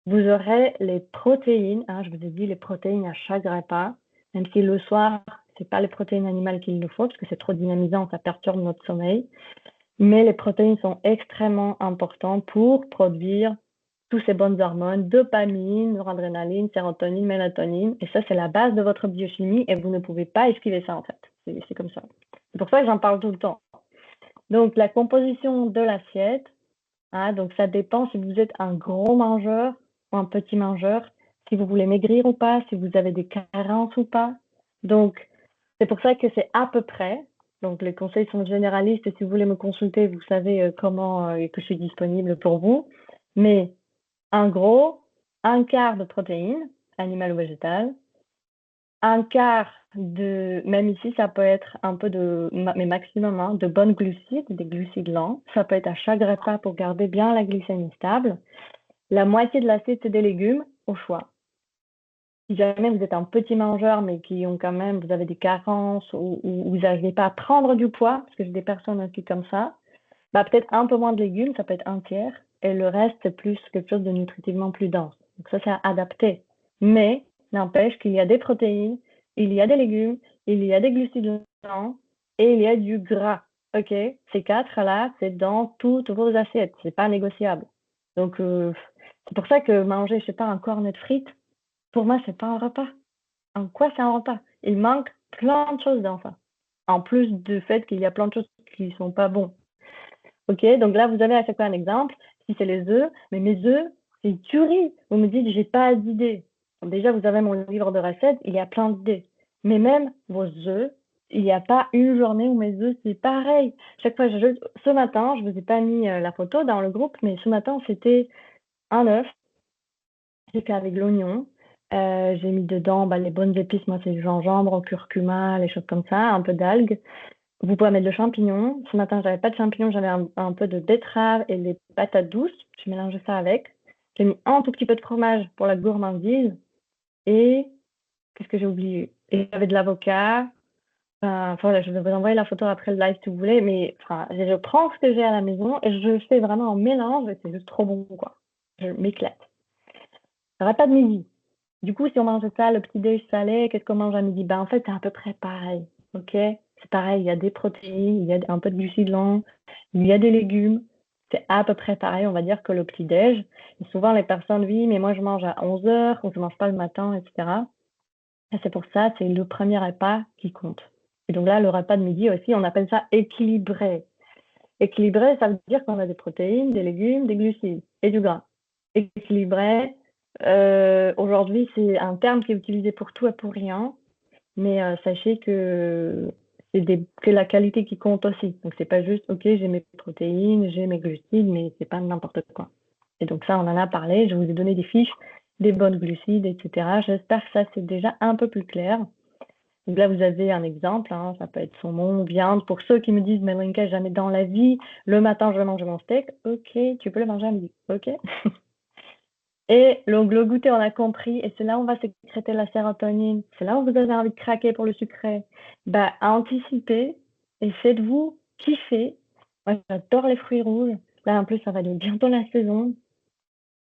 vous aurez les protéines, hein, je vous ai dit les protéines à chaque repas, même si le soir, c'est pas les protéines animales qu'il nous faut, parce que c'est trop dynamisant, ça perturbe notre sommeil. Mais les protéines sont extrêmement importantes pour produire toutes ces bonnes hormones, dopamine, noradrénaline, sérotonine, mélatonine. Et ça, c'est la base de votre biochimie et vous ne pouvez pas esquiver ça, en fait. C'est comme ça. C'est pour ça que j'en parle tout le temps. Donc, la composition de l'assiette, hein, donc ça dépend si vous êtes un gros mangeur ou un petit mangeur, si vous voulez maigrir ou pas, si vous avez des carences ou pas. Donc, c'est pour ça que c'est à peu près. Donc, les conseils sont généralistes et si vous voulez me consulter, vous savez comment que je suis disponible pour vous. Mais en gros, un quart de protéines, animales ou végétales, un quart de, même ici, ça peut être un peu de, mais maximum, hein, de bonnes glucides, des glucides lents. Ça peut être à chaque repas pour garder bien la glycémie stable. La moitié de l'assiette, c'est des légumes, au choix. Si jamais vous êtes un petit mangeur, mais qui ont quand même, vous avez des carences ou vous n'arrivez pas à prendre du poids, parce que j'ai des personnes aussi comme ça, bah, peut-être un peu moins de légumes, ça peut être un tiers, et le reste, c'est plus quelque chose de nutritivement plus dense. Donc ça, c'est adapté. Mais, n'empêche qu'il y a des protéines, il y a des légumes, il y a des glucides lents, et il y a du gras. OK? Ces quatre-là, c'est dans toutes vos assiettes. C'est pas négociable. Donc, c'est pour ça que manger, je sais pas, un cornet de frites, pour moi, c'est pas un repas. En quoi c'est un repas? Il manque plein de choses dans ça. En plus du fait qu'il y a plein de choses qui sont pas bons. OK, donc là, vous avez à chaque fois un exemple. Si c'est les œufs, mais mes œufs, c'est une tuerie. Vous me dites, j'ai pas d'idées. Déjà, vous avez mon livre de recettes, il y a plein d'idées. Mais même vos œufs, il n'y a pas une journée où mes œufs, c'est pareil. Chaque fois, ce matin, je vous ai pas mis la photo dans le groupe, mais ce matin, c'était un œuf. J'ai fait avec l'oignon. J'ai mis dedans les bonnes épices. Moi, c'est du gingembre, curcuma, les choses comme ça, un peu d'algues. Vous pouvez mettre de champignons. Ce matin, j'avais pas de champignons, j'avais un peu de betterave et des patates douces. J'ai mélangé ça avec. J'ai mis un tout petit peu de fromage pour la gourmandise. Et qu'est-ce que j'ai oublié? Et j'avais de l'avocat. Enfin, voilà, je vais vous envoyer la photo après le live si vous voulez. Mais enfin, je prends ce que j'ai à la maison et je fais vraiment un mélange et c'est juste trop bon, quoi. Je m'éclate. Ça va pas de midi. Du coup, si on mange ça, le petit déj salé, qu'est-ce qu'on mange à midi? En fait, c'est à peu près pareil. OK? C'est pareil, il y a des protéines, il y a un peu de glucides lents, il y a des légumes. C'est à peu près pareil, on va dire, que le petit déj. Et souvent, les personnes, oui, mais moi, je mange à 11 heures, ou je mange pas le matin, etc. Et c'est pour ça, c'est le premier repas qui compte. Et donc là, le repas de midi aussi, on appelle ça équilibré. Équilibré, ça veut dire qu'on a des protéines, des légumes, des glucides et du gras. Équilibré, aujourd'hui, c'est un terme qui est utilisé pour tout et pour rien, mais sachez que c'est la qualité qui compte aussi. Donc, c'est pas juste, OK, j'ai mes protéines, j'ai mes glucides, mais c'est pas n'importe quoi. Et donc, ça, on en a parlé. Je vous ai donné des fiches, des bonnes glucides, etc. J'espère que ça, c'est déjà un peu plus clair. Donc là, vous avez un exemple, hein, ça peut être saumon, viande. Pour ceux qui me disent, mais Monica, jamais dans la vie, le matin, je vais manger mon steak. Ok, tu peux le manger à midi. Ok. Et donc, le goûter, on a compris, et c'est là où on va sécréter la sérotonine. C'est là où vous avez envie de craquer pour le sucré. Bah, anticipez et faites-vous kiffer. Moi, j'adore les fruits rouges. Là, en plus, ça va être bientôt la saison.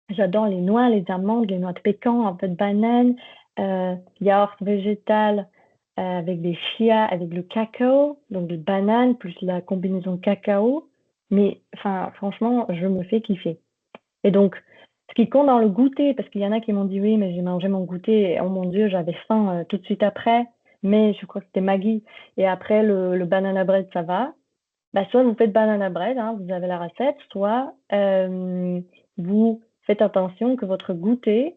J'adore les noix, les amandes, les noix de pécan, un peu de banane, yaourt végétal avec des chia, avec le cacao, donc des bananes plus la combinaison cacao. Mais enfin, franchement, je me fais kiffer. Et donc, ce qui compte dans le goûter, parce qu'il y en a qui m'ont dit oui, mais j'ai mangé mon goûter, et oh mon Dieu, j'avais faim tout de suite après, mais je crois que c'était Maggie. Et après, le banana bread, ça va. Bah, soit vous faites banana bread, hein, vous avez la recette, soit vous faites attention que votre goûter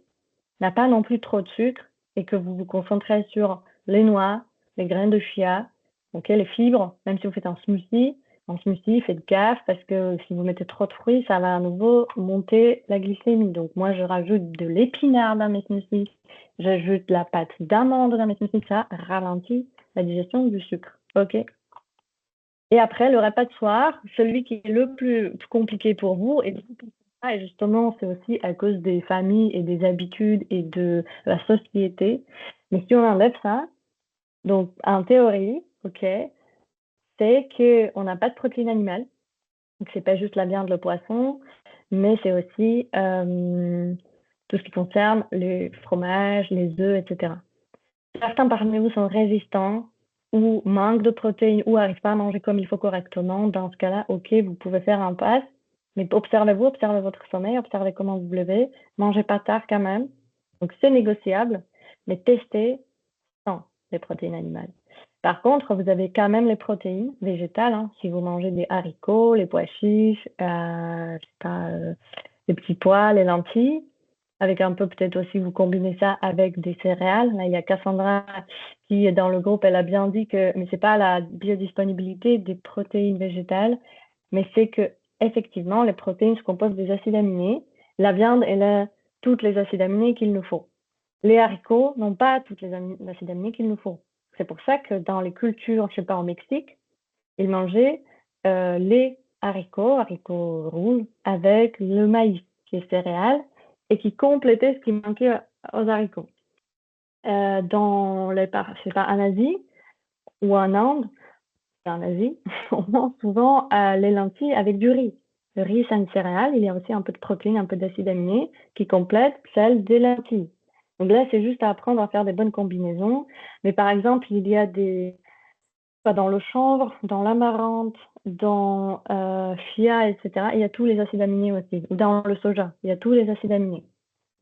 n'a pas non plus trop de sucre et que vous vous concentrez sur les noix, les graines de chia, ok, les fibres, même si vous faites un smoothie. En smoothie, faites gaffe parce que si vous mettez trop de fruits, ça va à nouveau monter la glycémie. Donc moi, je rajoute de l'épinard dans mes smoothies, j'ajoute la pâte d'amande dans mes smoothies, ça ralentit la digestion du sucre, ok. Et après, le repas de soir, celui qui est le plus compliqué pour vous, et justement, c'est aussi à cause des familles et des habitudes et de la société. Mais si on enlève ça, donc en théorie, ok, c'est qu'on n'a pas de protéines animales. Donc c'est pas juste la viande, le poisson, mais c'est aussi tout ce qui concerne les fromages, les œufs, etc. Certains parmi vous sont résistants ou manquent de protéines ou n'arrivent pas à manger comme il faut correctement. Dans ce cas-là, ok, vous pouvez faire un pass, mais observez-vous, observez votre sommeil, observez comment vous vous levez, mangez pas tard quand même. Donc c'est négociable, mais testez sans les protéines animales. Par contre, vous avez quand même les protéines végétales, hein, si vous mangez des haricots, les pois chiches, je sais pas, les petits pois, les lentilles, avec un peu peut-être aussi vous combinez ça avec des céréales. Là, il y a Cassandra qui est dans le groupe, elle a bien dit que, mais c'est pas la biodisponibilité des protéines végétales, mais c'est que effectivement les protéines se composent des acides aminés. La viande, elle a toutes les acides aminés qu'il nous faut. Les haricots n'ont pas toutes les acides aminés qu'il nous faut. C'est pour ça que dans les cultures, je sais pas, au Mexique, ils mangeaient les haricots rouges, avec le maïs, qui est céréale, et qui complétait ce qui manquait aux haricots. Dans les je sais pas, en Asie ou en Inde, en Asie, on mange souvent les lentilles avec du riz. Le riz, c'est une céréale, il y a aussi un peu de protéines, un peu d'acides aminés qui complètent celle des lentilles. Donc là, c'est juste à apprendre à faire des bonnes combinaisons. Mais par exemple, il y a dans le chanvre, dans l'amarante, dans chia, etc. Il y a tous les acides aminés aussi. Ou dans le soja, il y a tous les acides aminés.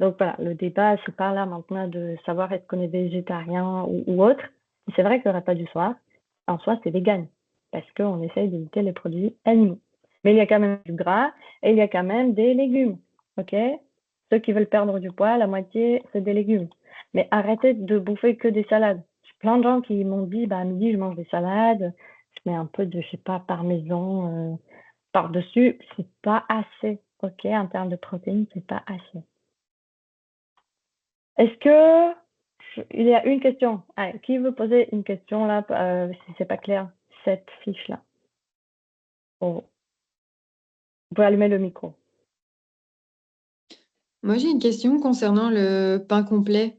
Donc voilà, le débat, c'est pas là maintenant de savoir est-ce qu'on est végétarien ou autre. C'est vrai que le repas du soir, en soi, c'est vegan, parce qu'on essaye d'éviter les produits animaux. Mais il y a quand même du gras et il y a quand même des légumes, ok? Ceux qui veulent perdre du poids, la moitié, c'est des légumes. Mais arrêtez de bouffer que des salades. J'ai plein de gens qui m'ont dit, bah, à midi, je mange des salades, je mets un peu de, je sais pas, parmesan par-dessus. C'est pas assez, ok? En termes de protéines, c'est pas assez. Est-ce que il y a une question? Allez, qui veut poser une question là, si c'est pas clair, cette fiche-là? Oh. Vous pouvez allumer le micro. Moi, j'ai une question concernant le pain complet.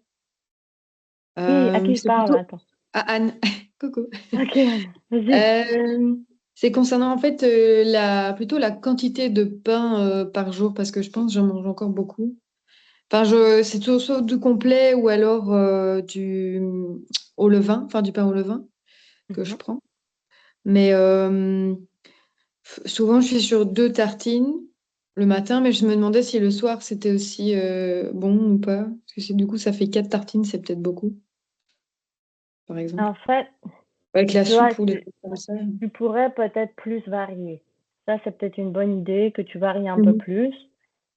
Oui, à qui je C'est parle? plutôt Attends. à Anne. Coucou. Ok, Anne, vas-y. C'est concernant en fait plutôt la quantité de pain par jour parce que je pense que j'en mange encore beaucoup. Enfin, c'est soit du complet ou alors du au levain, enfin du pain au levain que je prends. Mais souvent, je suis sur 2 tartines le matin, mais je me demandais si le soir c'était aussi bon ou pas. Parce que du coup, ça fait 4 tartines, c'est peut-être beaucoup, par exemple. En fait, Avec la tu vois, soupe ou des trucs comme ça. tu pourrais peut-être plus varier. Ça, c'est peut-être une bonne idée que tu varies un peu plus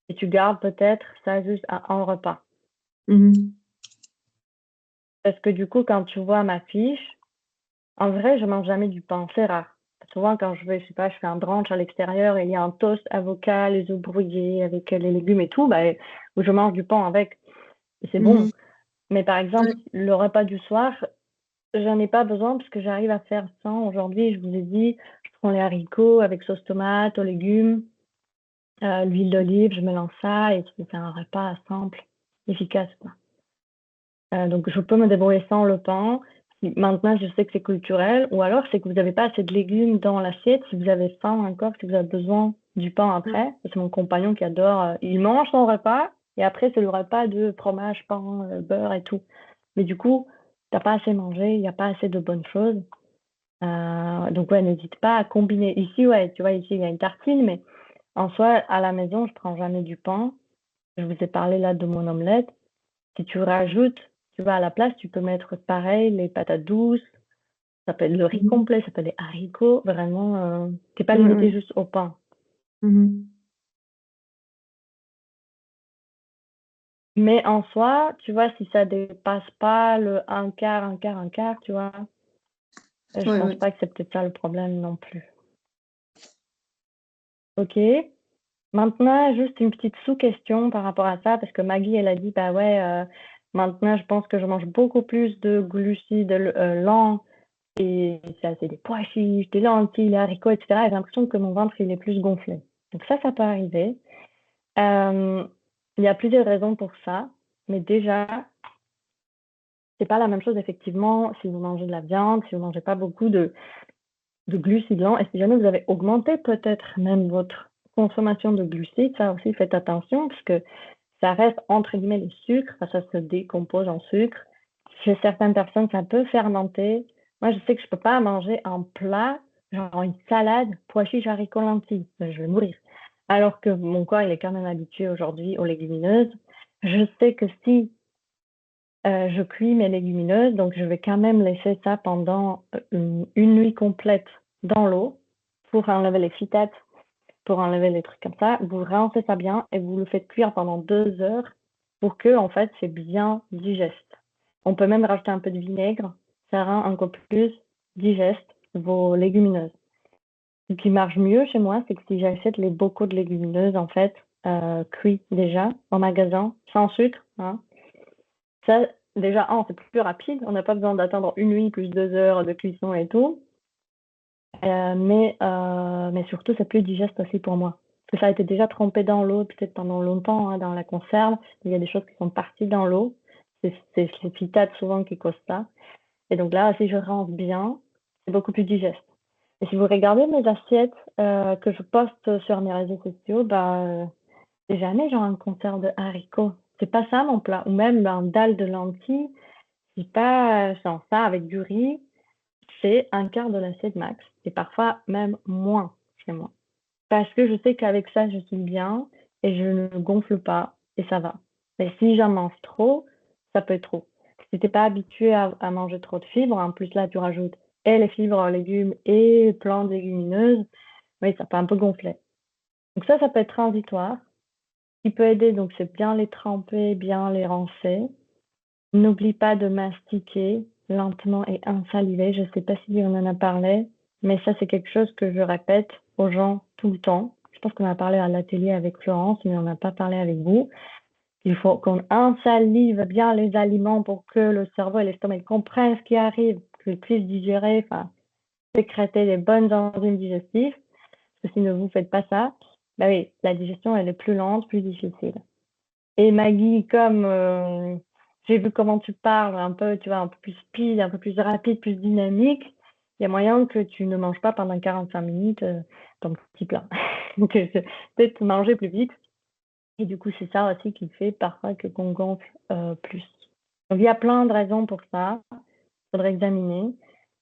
et tu gardes peut-être ça juste à un repas. Mhm. Parce que du coup, quand tu vois ma fiche, en vrai, je mange jamais du pain, c'est rare. Souvent, quand je vais, je sais pas, je fais un brunch à l'extérieur et il y a un toast avocat, les œufs brouillés avec les légumes et tout, bah, où je mange du pain avec. Et c'est bon. Mhm. Mais par exemple, le repas du soir, j'en ai pas besoin parce que j'arrive à faire sans. Aujourd'hui, je vous ai dit, je prends les haricots avec sauce tomate, aux légumes, l'huile d'olive, je mélange ça et c'est un repas simple, efficace, quoi. Donc je peux me débrouiller sans le pain. Maintenant, je sais que c'est culturel, ou alors c'est que vous n'avez pas assez de légumes dans l'assiette. Si vous avez faim encore, si vous avez besoin du pain après, c'est mon compagnon qui adore, il mange son repas et après c'est le repas de fromage, pain, beurre et tout. Mais du coup, t'as pas assez mangé, il n'y a pas assez de bonnes choses. Donc ouais, n'hésite pas à combiner. Ici, ouais, tu vois, ici il y a une tartine, mais en soi, à la maison, je prends jamais du pain. Je vous ai parlé là de mon omelette. Si tu rajoutes, tu vois, à la place, tu peux mettre pareil, les patates douces, ça peut être le riz Mhm. complet, ça peut être les haricots. Vraiment, t'es pas Ouais, limité ouais. juste au pain. Mhm. Mais en soi, tu vois, si ça dépasse pas le un quart, un quart, un quart, tu vois, je Ouais, pense ouais. pas que c'est peut-être ça le problème non plus. Ok. Maintenant, juste une petite sous-question par rapport à ça, parce que Maggie, elle a dit, bah ouais, maintenant, je pense que je mange beaucoup plus de glucides lents et ça, c'est des pois chiches, des lentilles, des haricots, etc. Et j'ai l'impression que mon ventre, il est plus gonflé. Donc ça peut arriver. Euh, il y a plusieurs raisons pour ça, mais déjà, c'est pas la même chose, effectivement, si vous mangez de la viande, si vous mangez pas beaucoup de glucides lents, et si jamais vous avez augmenté peut-être même votre consommation de glucides, ça aussi, faites attention, parce que ça reste entre guillemets les sucres, ça se décompose en sucre. Chez certaines personnes, ça peut fermenter. Moi, je sais que je peux pas manger un plat, genre une salade, pois chiches, haricots, lentilles. Je vais mourir. Alors que mon corps, il est quand même habitué aujourd'hui aux légumineuses. Je sais que si je cuis mes légumineuses, donc je vais quand même laisser ça pendant une nuit complète dans l'eau pour enlever les phytates, pour enlever les trucs comme ça. Vous rincez ça bien et vous le faites cuire pendant 2 heures pour que, en fait, c'est bien digeste. On peut même rajouter un peu de vinaigre, ça rend encore plus digeste vos légumineuses. Ce qui marche mieux chez moi, c'est que si j'achète les bocaux de légumineuses, en fait, cuits déjà en magasin, sans sucre, hein, ça, déjà, c'est plus rapide. On n'a pas besoin d'attendre une nuit plus 2 heures de cuisson et tout. Mais surtout, c'est plus digeste aussi pour moi. Parce que ça a été déjà trempé dans l'eau, peut-être pendant longtemps, hein, dans la conserve. Il y a des choses qui sont parties dans l'eau. C'est les phytates souvent qui causent ça. Et donc là, si je rince bien, c'est beaucoup plus digeste. Et si vous regardez mes assiettes que je poste sur mes réseaux sociaux, c'est jamais genre une conserve de haricots. C'est pas ça mon plat. Ou même un dalle de lentilles. C'est pas genre ça avec du riz. C'est un quart de l'assiette max. Et parfois même moins chez moi. Parce que je sais qu'avec ça, je suis bien et je ne gonfle pas et ça va. Mais si j'en mange trop, ça peut être trop. Si t'es pas habitué à manger trop de fibres, en plus là, tu rajoutes et les fibres en légumes et plantes légumineuses, oui, ça peut un peu gonfler. Donc ça peut être transitoire. Ce qui peut aider, donc, c'est bien les tremper, bien les rincer. N'oublie pas de mastiquer lentement et insaliver. Je ne sais pas si on en a parlé, mais ça, c'est quelque chose que je répète aux gens tout le temps. Je pense qu'on a parlé à l'atelier avec Florence, mais on n'a pas parlé avec vous. Il faut qu'on insalive bien les aliments pour que le cerveau et l'estomac comprennent ce qui arrive, qu'ils puissent digérer, enfin, sécréter les bonnes enzymes digestives. Parce que si vous ne faites pas ça, bah oui, la digestion, elle est plus lente, plus difficile. Et Maggie, comme j'ai vu comment tu parles, un peu, tu vois, un peu plus speed, un peu plus rapide, plus dynamique, il y a moyen que tu ne manges pas pendant 45 minutes ton petit plat. Donc, peut-être manger plus vite. Et du coup, c'est ça aussi qui fait parfois que qu'on gonfle plus. Donc, il y a plein de raisons pour ça. Il faudrait examiner.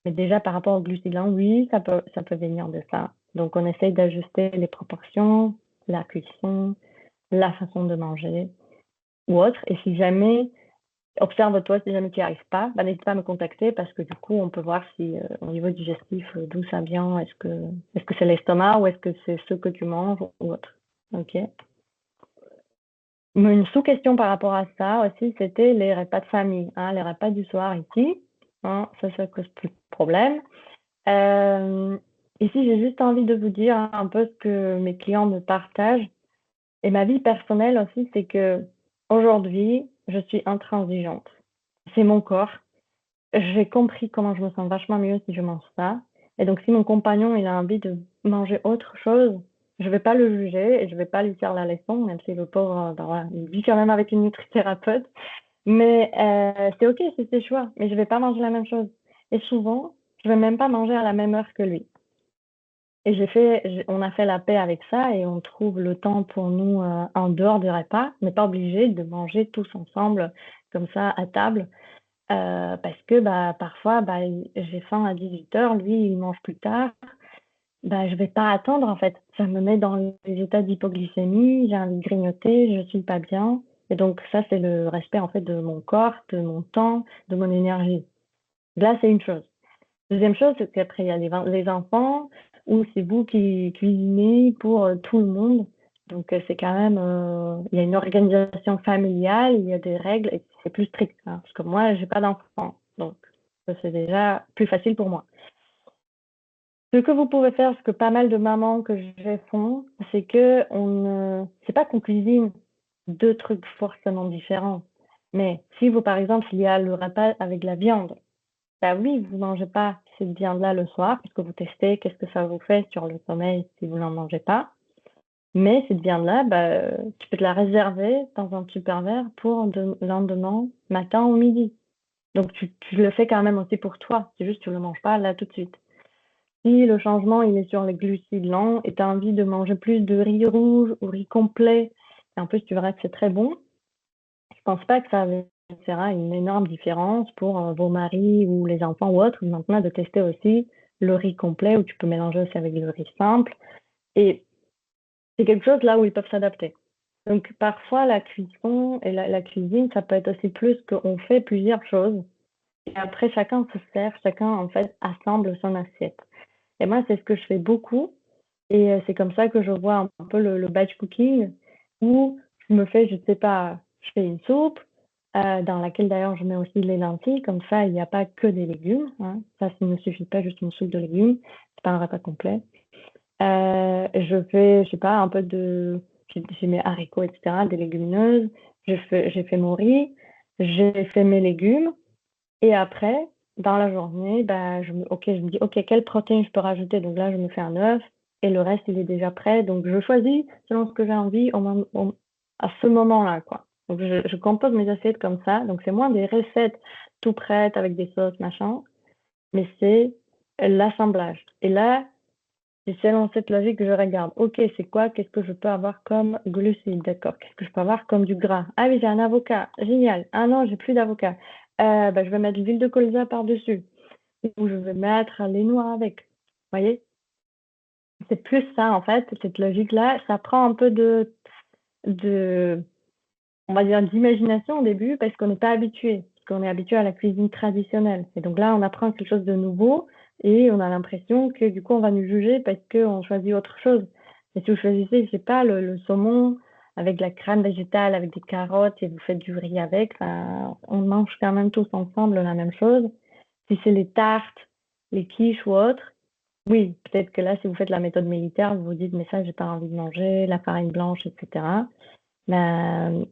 Mais déjà, par rapport au glucides, oui, ça peut venir de ça. Donc, on essaye d'ajuster les proportions, la cuisson, la façon de manger ou autre. Et si jamais, observe-toi, si jamais tu n'y arrives pas, n'hésite pas à me contacter parce que du coup, on peut voir si au niveau digestif, d'où ça vient, est-ce que c'est l'estomac ou est-ce que c'est ce que tu manges ou autre. Ok. Mais une sous-question par rapport à ça aussi, c'était les repas de famille, hein, les repas du soir ici. Hein, ça cause plus de problème. Ici, j'ai juste envie de vous dire un peu ce que mes clients me partagent. Et ma vie personnelle aussi, c'est que aujourd'hui, je suis intransigeante. C'est mon corps. j'ai compris comment je me sens vachement mieux si je mange ça. Et donc, si mon compagnon, il a envie de manger autre chose, je vais pas le juger et je vais pas lui faire la leçon, même si le pauvre, ben voilà, il vit quand même avec une nutrithérapeute. Mais c'est OK, c'est ses choix, mais je vais pas manger la même chose. Et souvent, je vais même pas manger à la même heure que lui. Et on a fait la paix avec ça et on trouve le temps pour nous en dehors du repas. On n'est pas obligé de manger tous ensemble comme ça à table parce que bah, parfois bah, j'ai faim à 18h, lui il mange plus tard. Bah, je vais pas attendre en fait. Ça me met dans les états d'hypoglycémie, j'ai envie de grignoter, je suis pas bien. Et donc ça c'est le respect en fait de mon corps, de mon temps, de mon énergie. Là c'est une chose. Deuxième chose, c'est qu'après, il y a les enfants, ou c'est vous qui cuisinez pour tout le monde. Donc, c'est quand même, il y a une organisation familiale, il y a des règles, et c'est plus strict, hein, parce que moi, j'ai pas d'enfants. Donc, ça, c'est déjà plus facile pour moi. Ce que vous pouvez faire, ce que pas mal de mamans que j'ai font, c'est que c'est pas qu'on cuisine deux trucs forcément différents. Mais si vous, par exemple, il y a le repas avec la viande, bah oui, vous mangez pas cette viande-là le soir, parce que vous testez qu'est-ce que ça vous fait sur le sommeil si vous n'en mangez pas. Mais cette viande-là, bah, tu peux te la réserver dans un Tupperware pour le lendemain, matin ou midi. Donc tu le fais quand même aussi pour toi. C'est juste que tu le manges pas là tout de suite. Si le changement il est sur les glucides lents et tu as envie de manger plus de riz rouge ou riz complet, et en plus tu verras que c'est très bon, je pense pas que ça fera une énorme différence pour vos maris ou les enfants ou autres. Maintenant, de tester aussi le riz complet où tu peux mélanger aussi avec le riz simple. Et c'est quelque chose là où ils peuvent s'adapter. Donc, parfois, la cuisson et la cuisine, ça peut être aussi plus qu'on fait plusieurs choses. Et après, chacun se sert, chacun, en fait, assemble son assiette. Et moi, c'est ce que je fais beaucoup. Et c'est comme ça que je vois un peu le batch cooking, où je me fais, je sais pas, je fais une soupe, dans laquelle d'ailleurs je mets aussi les lentilles, comme ça il n'y a pas que des légumes, hein. Ça ne suffit pas juste une soupe de légumes, c'est pas un repas complet. Je fais, je sais pas, un peu j'ai mes haricots, etc., des légumineuses, j'ai fait mon riz, j'ai fait mes légumes, et après, dans la journée, bah, je me dis, OK, quelle protéine je peux rajouter? Donc là, je me fais un œuf et le reste, il est déjà prêt. Donc, je choisis selon ce que j'ai envie à ce moment-là, quoi. Donc, je compose mes assiettes comme ça. Donc, c'est moins des recettes tout prêtes avec des sauces, machin, mais c'est l'assemblage. Et là, c'est selon cette logique que je regarde. OK, c'est quoi? Qu'est-ce que je peux avoir comme glucides? D'accord. Qu'est-ce que je peux avoir comme du gras? Ah oui, j'ai un avocat. Génial. Ah non, j'ai plus d'avocat. Bah, je vais mettre l'huile de colza par-dessus. Ou je vais mettre les noix avec. Vous voyez? C'est plus ça, en fait, cette logique-là. Ça prend un peu de, on va dire, d'imagination au début parce qu'on n'est pas habitué. Parce qu'on est habitué à la cuisine traditionnelle. Et donc là, on apprend quelque chose de nouveau et on a l'impression que du coup, on va nous juger parce qu'on choisit autre chose. Mais si vous choisissez, je sais pas, le saumon avec de la crème végétale, avec des carottes et vous faites du riz avec, on mange quand même tous ensemble la même chose. Si c'est les tartes, les quiches ou autres, oui, peut-être que là, si vous faites la méthode militaire, vous vous dites, mais ça, j'ai pas envie de manger, la farine blanche, etc. Mais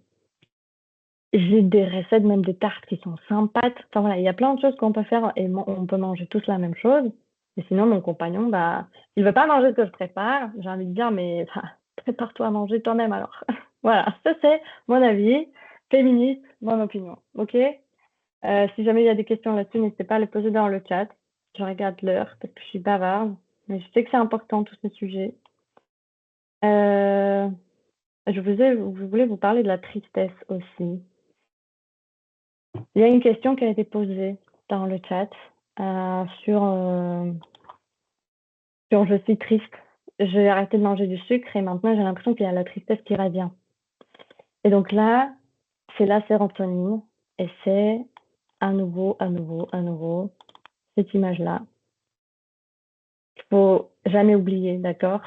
j'ai des recettes, même des tartes qui sont sans pâte. Enfin voilà, il y a plein de choses qu'on peut faire et on peut manger tous la même chose. Et sinon, mon compagnon, bah, il veut pas manger ce que je prépare. J'ai envie de dire, mais enfin, prépare-toi à manger toi-même alors. Voilà, ça c'est mon avis féministe, mon opinion. Ok? Si jamais il y a des questions là-dessus, n'hésitez pas à les poser dans le chat. Je regarde l'heure parce que je suis bavarde, mais je sais que c'est important tous ces sujets. Euh, je voulais vous parler de la tristesse aussi. Il y a une question qui a été posée dans le chat sur je suis triste. J'ai arrêté de manger du sucre et maintenant j'ai l'impression qu'il y a la tristesse qui revient. Et donc là, c'est la sérotonine et c'est à nouveau cette image-là. Il faut jamais oublier, d'accord?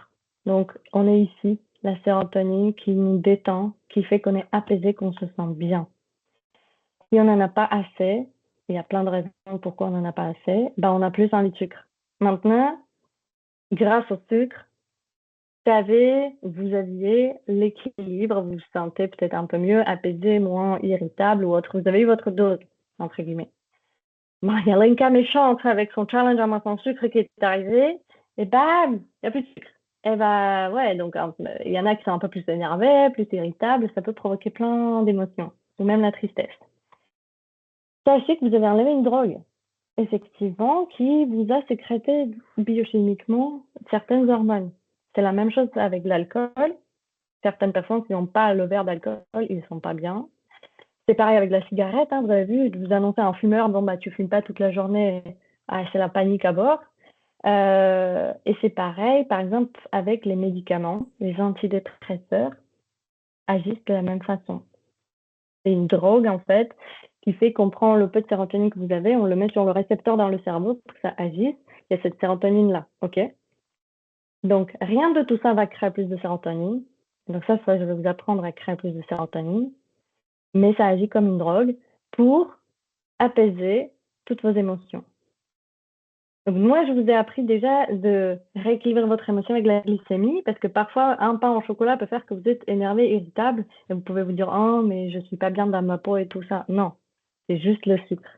Donc, on est ici, la sérotonine qui nous détend, qui fait qu'on est apaisé, qu'on se sent bien. Si on n'en a pas assez, il y a plein de raisons pourquoi on n'en a pas assez, ben on a plus envie de sucre. Maintenant, grâce au sucre, vous aviez l'équilibre, vous vous sentez peut-être un peu mieux, apaisé, moins irritable ou autre. Vous avez eu votre dose, entre guillemets. Il y a Lenka méchante avec son challenge à moins sans sucre qui est arrivé, et bam, il n'y a plus de sucre. Et bah ouais, donc il y en a qui sont un peu plus énervés, plus irritables, ça peut provoquer plein d'émotions, ou même la tristesse. Sachez que vous avez enlevé une drogue, effectivement, qui vous a sécrété biochimiquement certaines hormones. C'est la même chose avec l'alcool. Certaines personnes qui n'ont pas le verre d'alcool, ils ne sont pas bien. C'est pareil avec la cigarette, hein, vous avez vu, vous annoncez à un fumeur, bon bah tu fumes pas toute la journée, c'est la panique à bord. Et c'est pareil, par exemple, avec les médicaments, les antidépresseurs agissent de la même façon. C'est une drogue, en fait, qui fait qu'on prend le peu de sérotonine que vous avez, on le met sur le récepteur dans le cerveau pour que ça agisse. Il y a cette sérotonine-là, ok? Donc, rien de tout ça va créer plus de sérotonine. Donc ça, je vais vous apprendre à créer plus de sérotonine. Mais ça agit comme une drogue pour apaiser toutes vos émotions. Donc moi, je vous ai appris déjà de rééquilibrer votre émotion avec la glycémie, parce que parfois, un pain au chocolat peut faire que vous êtes énervé, irritable, et vous pouvez vous dire « Oh, mais je suis pas bien dans ma peau et tout ça ». Non, c'est juste le sucre.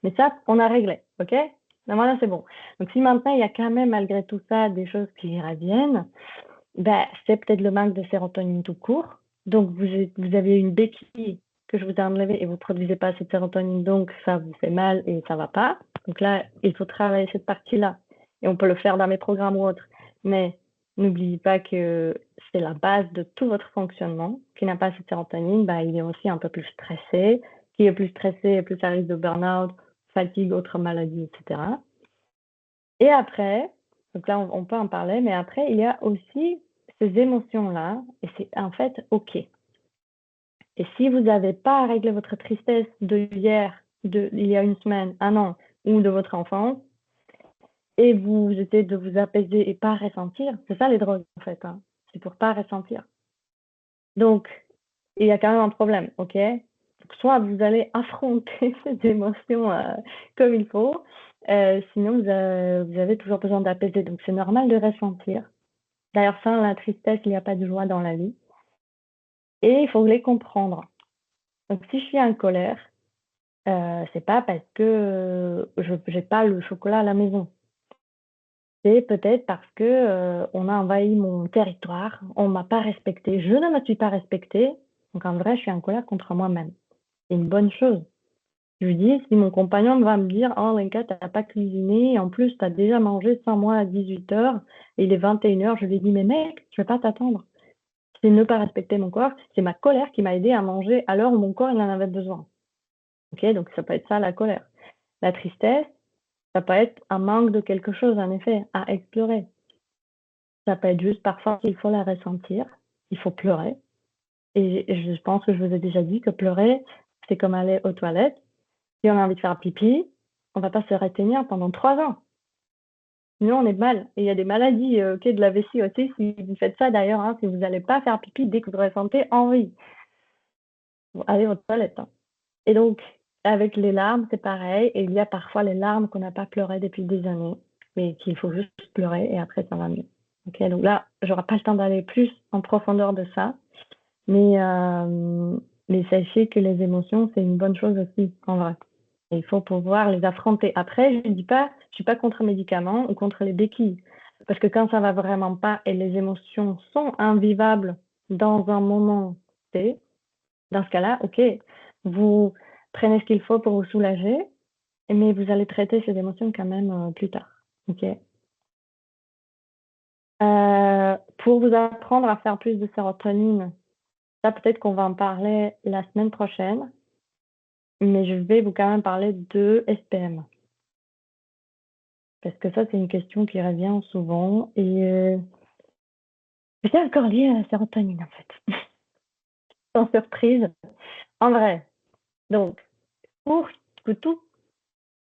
Mais ça, on a réglé, ok? Ben voilà, c'est bon. Donc si maintenant, il y a quand même, malgré tout ça, des choses qui reviennent, ben, c'est peut-être le manque de sérotonine tout court. Donc vous avez une béquille que je vous ai enlevée et vous ne produisez pas cette sérotonine, donc ça vous fait mal et ça ne va pas. Donc là, il faut travailler cette partie-là. Et on peut le faire dans mes programmes ou autres. Mais n'oubliez pas que c'est la base de tout votre fonctionnement. Qui n'a pas cette sérotonine, bah, il est aussi un peu plus stressé. Qui est plus stressé, plus ça risque de burn-out, fatigue, autres maladies, etc. Et après, donc là, on peut en parler, mais après, il y a aussi ces émotions-là, et c'est en fait OK. Et si vous n'avez pas réglé votre tristesse de hier, il y a une semaine, un an, ou de votre enfance, et vous essayez de vous apaiser et pas ressentir, c'est ça les drogues en fait, hein. C'est pour pas ressentir. Donc, il y a quand même un problème, ok? Donc, soit vous allez affronter ces émotions comme il faut, sinon vous avez toujours besoin d'apaiser. Donc, c'est normal de ressentir. D'ailleurs, sans la tristesse, il n'y a pas de joie dans la vie. Et il faut les comprendre. Donc, si je suis en colère, c'est pas parce que je n'ai pas le chocolat à la maison. C'est peut-être parce que on a envahi mon territoire, on m'a pas respecté, je ne me suis pas respectée. Donc, en vrai, je suis en colère contre moi-même. C'est une bonne chose. Je lui dis, si mon compagnon va me dire, oh Lenka, t'as pas cuisiné, en plus, tu as déjà mangé sans moi à 18h, et il est 21h, je lui ai dit, mais mec, je vais pas t'attendre. C'est ne pas respecter mon corps, c'est ma colère qui m'a aidé à manger à l'heure où mon corps il en avait besoin. Ok, donc ça peut être ça la colère. La tristesse, ça peut être un manque de quelque chose, en effet, à explorer. Ça peut être juste parfois qu'il faut la ressentir, il faut pleurer. Et je pense que je vous ai déjà dit que pleurer, c'est comme aller aux toilettes. Si on a envie de faire pipi, on va pas se retenir pendant 3 ans. Sinon, on est mal. Et il y a des maladies de la vessie aussi, si vous faites ça d'ailleurs, hein, si vous n'allez pas faire pipi dès que vous ressentez envie. Allez aux toilettes. Hein. Et donc, avec les larmes, c'est pareil. Et il y a parfois les larmes qu'on n'a pas pleurées depuis des années, mais qu'il faut juste pleurer et après, ça va mieux. Okay, donc là, j'aurai pas le temps d'aller plus en profondeur de ça. Mais sachez que les émotions, c'est une bonne chose aussi, en vrai. Et il faut pouvoir les affronter. Après, je ne dis pas, je suis pas contre les médicaments ou contre les béquilles. Parce que quand ça va vraiment pas et les émotions sont invivables dans un moment T, dans ce cas-là, ok, vous prenez ce qu'il faut pour vous soulager, mais vous allez traiter ces émotions quand même plus tard. Ok. Pour vous apprendre à faire plus de sérotonine, ça peut-être qu'on va en parler la semaine prochaine, mais je vais vous quand même parler de SPM. Parce que ça, c'est une question qui revient souvent et c'est encore lié à la sérotonine en fait. Sans surprise. En vrai. Donc, pour que tout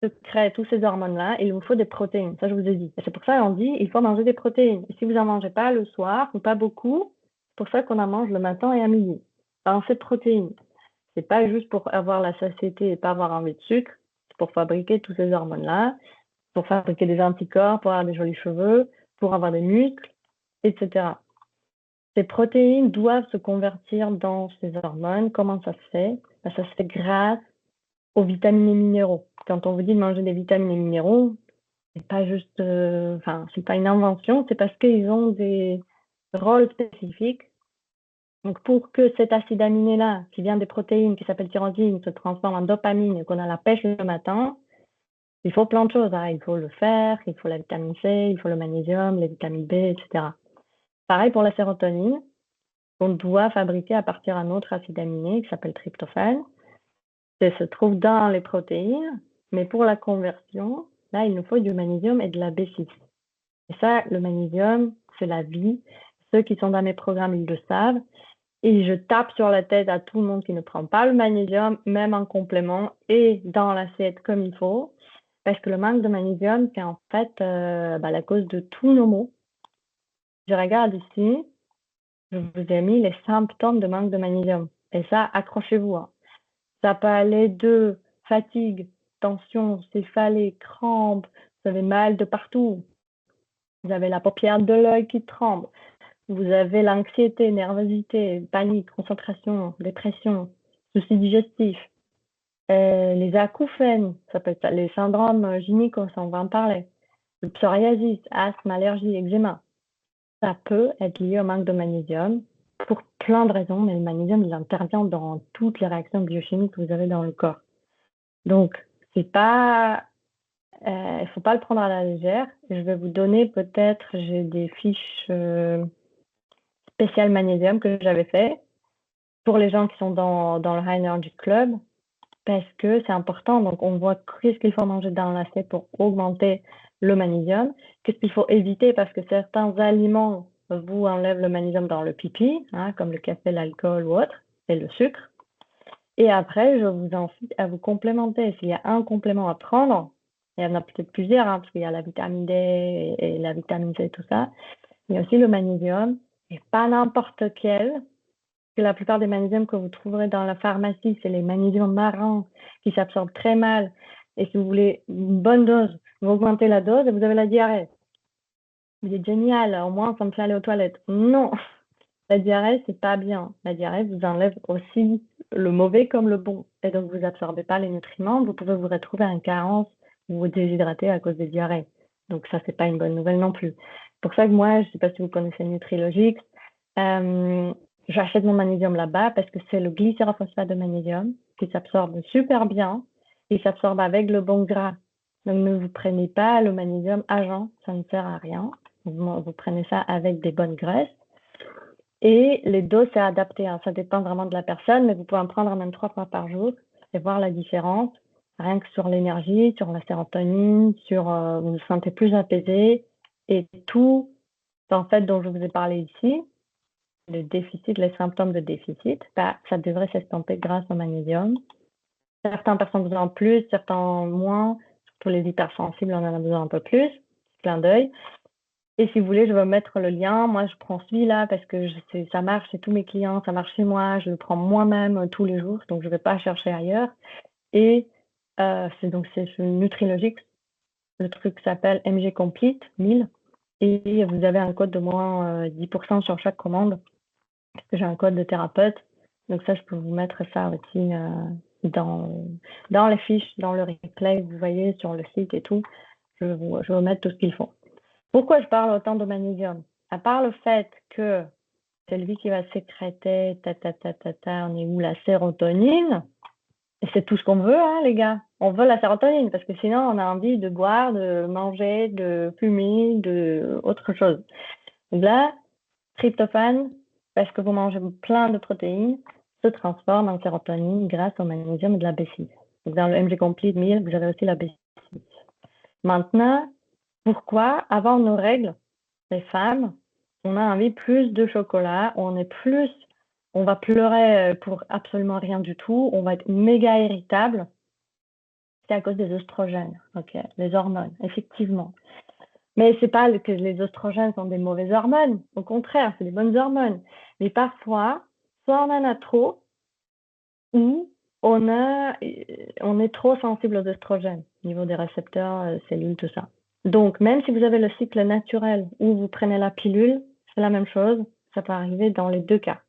se crée, tous ces hormones-là, il vous faut des protéines. Ça, je vous ai dit. Et c'est pour ça qu'on dit il faut manger des protéines. Et si vous n'en mangez pas le soir, ou pas beaucoup, c'est pour ça qu'on en mange le matin et à midi. Alors, ces protéines, c'est pas juste pour avoir la satiété et pas avoir envie de sucre, c'est pour fabriquer tous ces hormones-là, pour fabriquer des anticorps, pour avoir des jolis cheveux, pour avoir des muscles, etc. Ces protéines doivent se convertir dans ces hormones. Comment ça se fait? Ça se fait grâce aux vitamines et minéraux, quand on vous dit de manger des vitamines et minéraux, c'est pas juste, c'est pas une invention, c'est parce qu'ils ont des rôles spécifiques. Donc, pour que cet acide aminé-là, qui vient des protéines, qui s'appelle tyrosine, se transforme en dopamine et qu'on a la pêche le matin, il faut plein de choses, hein. Il faut le fer, il faut la vitamine C, il faut le magnésium, les vitamines B, etc. Pareil pour la sérotonine, qu'on doit fabriquer à partir d'un autre acide aminé qui s'appelle tryptophane. Ça se trouve dans les protéines, mais pour la conversion, là, il nous faut du magnésium et de la B6. Et ça, le magnésium, c'est la vie. Ceux qui sont dans mes programmes, ils le savent. Et je tape sur la tête à tout le monde qui ne prend pas le magnésium, même en complément et dans l'assiette comme il faut. Parce que le manque de magnésium, c'est en fait la cause de tous nos maux. Je regarde ici, je vous ai mis les symptômes de manque de magnésium. Et ça, accrochez-vous, hein. Ça peut aller de fatigue, tension, céphalée, crampes, vous avez mal de partout. Vous avez la paupière de l'œil qui tremble. Vous avez l'anxiété, nervosité, panique, concentration, dépression, soucis digestifs, les acouphènes, ça peut être les syndromes gynécaux, ça on va en parler, le psoriasis, asthme, allergie, eczéma. Ça peut être lié au manque de magnésium pour plein de raisons, mais le magnésium, il intervient dans toutes les réactions biochimiques que vous avez dans le corps. Donc, c'est pas, il faut pas le prendre à la légère. Je vais vous donner peut-être, j'ai des fiches spéciales magnésium que j'avais fait pour les gens qui sont dans le High Energy Club, parce que c'est important. Donc, on voit qu'est-ce qu'il faut manger dans l'assiette pour augmenter le magnésium, qu'est-ce qu'il faut éviter parce que certains aliments vous enlèvent le magnésium dans le pipi, hein, comme le café, l'alcool ou autre, et le sucre. Et après, je vous incite à vous complémenter. S'il y a un complément à prendre, il y en a peut-être plusieurs, hein, parce qu'il y a la vitamine D et la vitamine C, tout ça. Il y a aussi le magnésium, et pas n'importe quel. Que la plupart des magnésiums que vous trouverez dans la pharmacie, c'est les magnésiums marins qui s'absorbent très mal. Et si vous voulez une bonne dose, vous augmentez la dose et vous avez la diarrhée. Vous dites génial, au moins ça me fait aller aux toilettes. Non, la diarrhée, c'est pas bien. La diarrhée vous enlève aussi le mauvais comme le bon. Et donc, vous n'absorbez pas les nutriments. Vous pouvez vous retrouver en carence ou vous déshydrater à cause des diarrhées. Donc, ça, c'est pas une bonne nouvelle non plus. C'est pour ça que moi, je sais pas si vous connaissez Nutrilogix, j'achète mon magnésium là-bas parce que c'est le glycérophosphate de magnésium qui s'absorbe super bien. Il s'absorbe avec le bon gras. Donc, ne vous prenez pas le magnésium à jeun, ça ne sert à rien. Vous prenez ça avec des bonnes graisses. Et les doses, c'est adapté, hein. Ça dépend vraiment de la personne, mais vous pouvez en prendre même 3 fois par jour et voir la différence, rien que sur l'énergie, sur la sérotonine, vous vous sentez plus apaisé. Et tout, en fait, dont je vous ai parlé ici, le déficit, les symptômes de déficit, ça devrait s'estomper grâce au magnésium. Certaines personnes ont besoin plus, certains moins. Pour les hypersensibles, on en a besoin un peu plus. Clin d'œil. Et si vous voulez, je vais mettre le lien. Moi, je prends celui-là parce que ça marche chez tous mes clients, ça marche chez moi. Je le prends moi-même tous les jours, donc je ne vais pas chercher ailleurs. Et c'est ce Nutrilogix. Le truc s'appelle MG Complete 1000. Et vous avez un code de moins 10% sur chaque commande. Parce que j'ai un code de thérapeute. Donc ça, je peux vous mettre ça aussi dans les fiches, dans le replay, vous voyez, sur le site et tout. Je vais vous mettre tout ce qu'il faut. Pourquoi je parle autant de magnésium? À part le fait que c'est lui qui va sécréter, on est où, la sérotonine? Et c'est tout ce qu'on veut, hein, les gars. On veut la sérotonine parce que sinon, on a envie de boire, de manger, de fumer, de autre chose. Donc là, tryptophane, parce que vous mangez plein de protéines, se transforme en sérotonine grâce au magnésium et de la B6. Donc dans le MG Complete 1000, vous avez aussi la B6. Maintenant, pourquoi, avant nos règles, les femmes, on a envie plus de chocolat, on va pleurer pour absolument rien du tout, on va être méga irritable? C'est à cause des oestrogènes, ok, les hormones, effectivement. Mais c'est pas que les oestrogènes sont des mauvaises hormones, au contraire, c'est des bonnes hormones. Mais parfois, soit on en a trop, ou on est trop sensible aux oestrogènes, au niveau des récepteurs, cellules, tout ça. Donc, même si vous avez le cycle naturel ou vous prenez la pilule, c'est la même chose. Ça peut arriver dans les deux cas.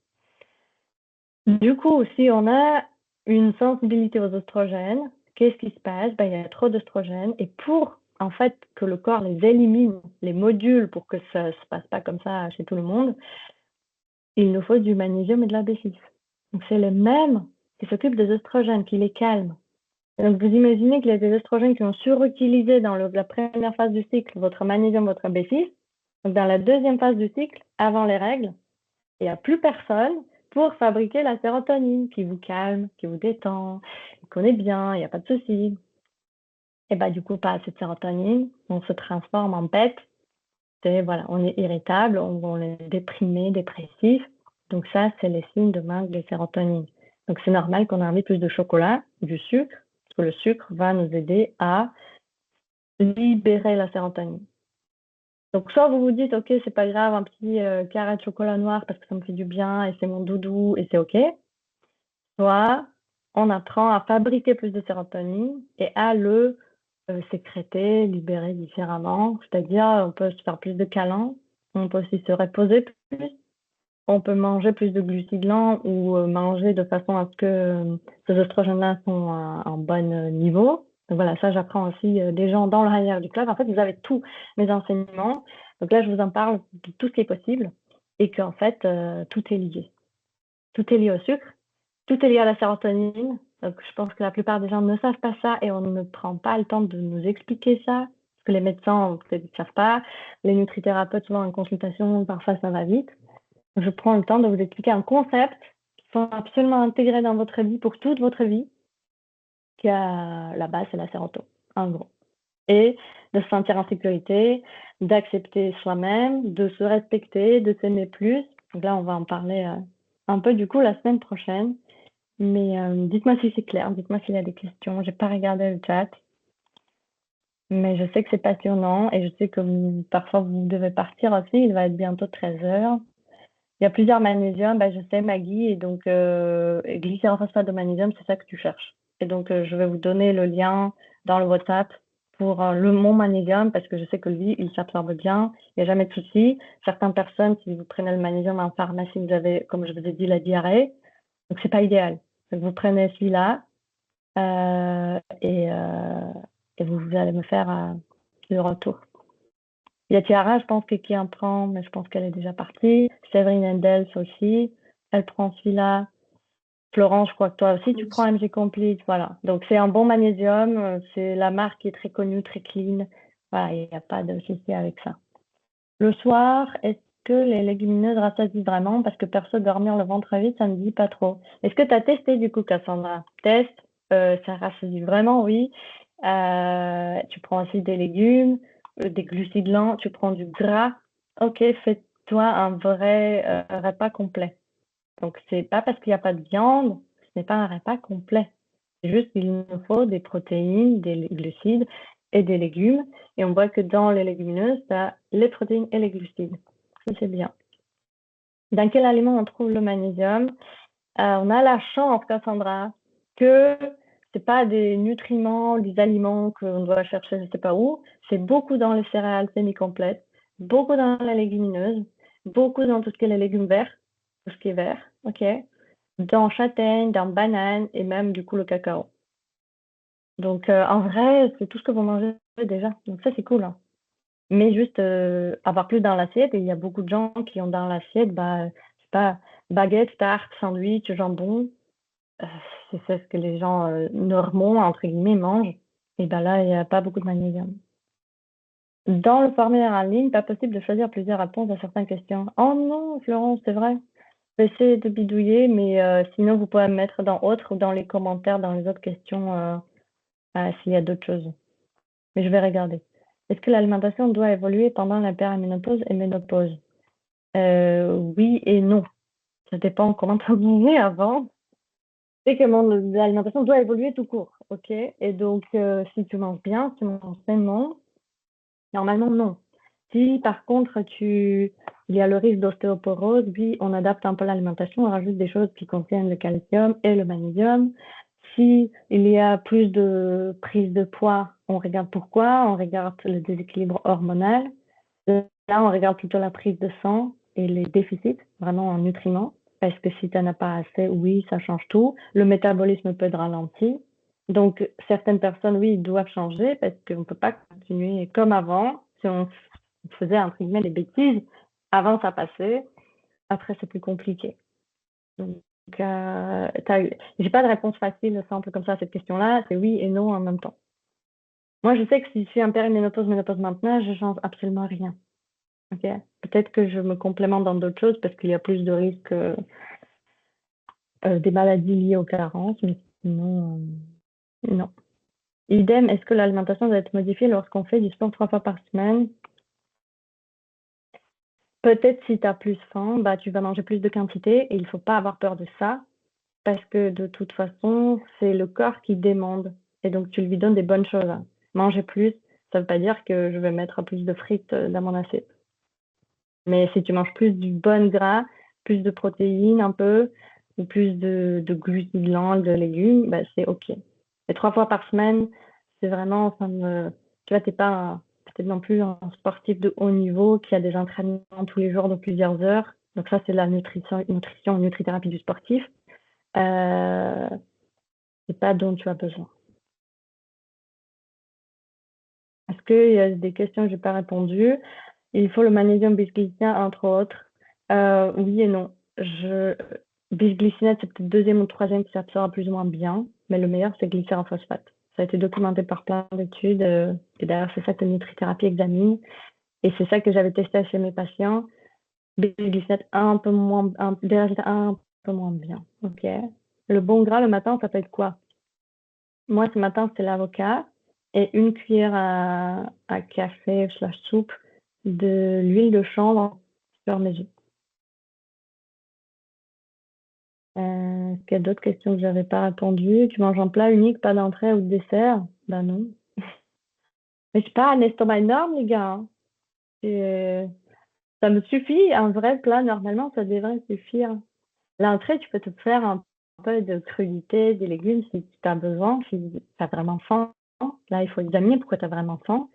Du coup, si on a une sensibilité aux oestrogènes, qu'est-ce qui se passe? Il y a trop d'œstrogènes et pour en fait que le corps les élimine, les module pour que ça ne se passe pas comme ça chez tout le monde, il nous faut du magnésium et de la B6. Donc c'est les mêmes qui s'occupent des œstrogènes, qui les calment. Et donc vous imaginez qu'il y a des œstrogènes qui ont surutilisé dans la première phase du cycle votre magnésium, votre B6. Donc dans la deuxième phase du cycle, avant les règles, il n'y a plus personne pour fabriquer la sérotonine qui vous calme, qui vous détend, qui connaît bien, il n'y a pas de souci. Et du coup, pas assez de sérotonine, on se transforme en bête. Voilà, on est irritable, on est déprimé, dépressif. Donc ça, c'est les signes de manque de sérotonine. Donc c'est normal qu'on ait envie plus de chocolat, du sucre, parce que le sucre va nous aider à libérer la sérotonine. Donc soit vous vous dites, ok, c'est pas grave, un petit carré de chocolat noir parce que ça me fait du bien et c'est mon doudou et c'est ok. Soit on apprend à fabriquer plus de sérotonine et à le sécréter, libérer différemment. C'est-à-dire, on peut se faire plus de câlins, on peut aussi se reposer plus, on peut manger plus de glucides lents ou manger de façon à ce que ces oestrogènes-là sont à un bon niveau. Donc voilà, ça j'apprends aussi des gens dans le Higher du Club. En fait, vous avez tous mes enseignements. Donc là, je vous en parle de tout ce qui est possible et qu'en fait, tout est lié. Tout est lié au sucre, tout est lié à la sérotonine. Donc, je pense que la plupart des gens ne savent pas ça et on ne prend pas le temps de nous expliquer ça. Parce que les médecins, peut-être, ne savent pas. Les nutrithérapeutes, souvent en consultation, parfois ça va vite. Je prends le temps de vous expliquer un concept qu'il faut absolument intégrer dans votre vie pour toute votre vie, qui a la base, c'est la sérotonine, en gros. Et de se sentir en sécurité, d'accepter soi-même, de se respecter, de s'aimer plus. Donc là, on va en parler un peu du coup la semaine prochaine. Mais dites-moi si c'est clair, dites-moi s'il y a des questions. J'ai pas regardé le chat, mais je sais que c'est passionnant et je sais que parfois vous devez partir aussi. Il va être bientôt 13h. Il y a plusieurs magnésiums, je sais, Maggie, et donc glycérophosphate de magnésium, c'est ça que tu cherches. Et donc je vais vous donner le lien dans le WhatsApp pour mon magnésium parce que je sais que lui, il s'absorbe bien, il n'y a jamais de souci. Certaines personnes, si vous prenez le magnésium en pharmacie, vous avez, comme je vous ai dit, la diarrhée, donc c'est pas idéal. Donc vous prenez celui-là et vous allez me faire le retour. Il y a Tiara, je pense qui en prend, mais je pense qu'elle est déjà partie. Séverine Endels aussi, elle prend celui-là. Florence, je crois que toi aussi, tu prends MG Complete. Voilà. Donc c'est un bon magnésium, c'est la marque qui est très connue, très clean. Voilà, il n'y a pas de souci avec ça. Le soir, est-ce que les légumineuses rassasient vraiment? Parce que perso, dormir le ventre vide, ça ne me dit pas trop. Est-ce que tu as testé du coup, Cassandra? Test, ça rassasie vraiment, oui. Tu prends aussi des légumes, des glucides lents, tu prends du gras. Ok, fais-toi un vrai repas complet. Donc, c'est pas parce qu'il n'y a pas de viande, ce n'est pas un repas complet. C'est juste qu'il nous faut des protéines, des glucides et des légumes. Et on voit que dans les légumineuses, tu as les protéines et les glucides. Ça, c'est bien. Dans quel aliment on trouve le magnésium? On a la chance, Cassandra, que ce n'est pas des nutriments, des aliments qu'on doit chercher je ne sais pas où. C'est beaucoup dans les céréales semi-complètes, beaucoup dans les légumineuses, beaucoup dans tout ce qui est les légumes verts, tout ce qui est vert, ok? Dans châtaigne, dans banane et même du coup le cacao. Donc en vrai, c'est tout ce que vous mangez déjà. Donc ça, c'est cool, hein. Mais juste avoir plus dans l'assiette, et il y a beaucoup de gens qui ont dans l'assiette, je sais pas, baguette, tarte, sandwich, jambon. C'est ce que les gens normaux, entre guillemets, mangent. Et là, il n'y a pas beaucoup de magnésium. Dans le formulaire en ligne, pas possible de choisir plusieurs réponses à certaines questions. Oh non, Florence, c'est vrai. Je vais essayer de bidouiller, mais sinon, vous pouvez me mettre dans autres ou dans les commentaires, dans les autres questions, s'il y a d'autres choses. Mais je vais regarder. Est-ce que l'alimentation doit évoluer pendant la périménopause et ménopause? Oui et non. Ça dépend comment tu mangeais avant. C'est que l'alimentation doit évoluer tout court, ok? Et donc, si tu manges bien, si tu manges sainement, normalement, non. Si par contre, il y a le risque d'ostéoporose, oui, on adapte un peu l'alimentation, on rajoute des choses qui contiennent le calcium et le magnésium. Si il y a plus de prise de poids, on regarde pourquoi, on regarde le déséquilibre hormonal. Là, on regarde plutôt la prise de sang et les déficits, vraiment en nutriments. Parce que si tu n'en as pas assez, oui, ça change tout. Le métabolisme peut être ralenti. Donc, certaines personnes, oui, doivent changer parce qu'on ne peut pas continuer comme avant. Si on faisait, entre guillemets, des bêtises, avant, ça passait. Après, c'est plus compliqué. Donc, j'ai pas de réponse facile, simple comme ça à cette question-là. C'est oui et non en même temps. Moi, je sais que si je suis en périménopause, ménopause maintenant, je change absolument rien. Ok. Peut-être que je me complémente dans d'autres choses parce qu'il y a plus de risques des maladies liées aux carences, mais sinon, non. Idem, est-ce que l'alimentation doit être modifiée lorsqu'on fait du sport 3 fois par semaine? Peut-être si tu as plus faim, bah, tu vas manger plus de quantité et il ne faut pas avoir peur de ça parce que de toute façon, c'est le corps qui demande et donc tu lui donnes des bonnes choses. Manger plus, ça ne veut pas dire que je vais mettre plus de frites dans mon assiette. Mais si tu manges plus du bon gras, plus de protéines un peu, ou plus de glucides lents, de légumes, bah, c'est OK. Et 3 fois par semaine, c'est vraiment, tu vois, t'es pas peut-être non plus un sportif de haut niveau qui a des entraînements tous les jours de plusieurs heures. Donc ça, c'est la nutrition, nutrithérapie du sportif. C'est pas dont tu as besoin. Est-ce qu'il y a des questions que j'ai pas répondu? Il faut le magnésium bisglycinate, entre autres. Oui et non. Bisglycinate, c'est peut-être le deuxième ou le troisième qui s'absorbe plus ou moins bien, mais le meilleur, c'est glycérophosphate. Ça a été documenté par plein d'études, et d'ailleurs, c'est ça que la nutrithérapie examine, et c'est ça que j'avais testé chez mes patients. Bisglycinate, des résultats un peu moins bien. Ok. Le bon gras le matin, ça peut être quoi? Moi, ce matin, c'est l'avocat et une cuillère à café / soupe de l'huile de chanvre sur mes œufs. Est-ce qu'il y a d'autres questions que j'avais pas répondu? Tu manges en plat unique, pas d'entrée ou de dessert? Ben non. Mais c'est pas un estomac énorme, les gars. Hein. Ça me suffit. Un vrai plat, normalement, ça devrait suffire. L'entrée, tu peux te faire un peu de crudité, des légumes si tu as besoin, si tu as vraiment faim. Là, il faut examiner pourquoi tu as vraiment faim,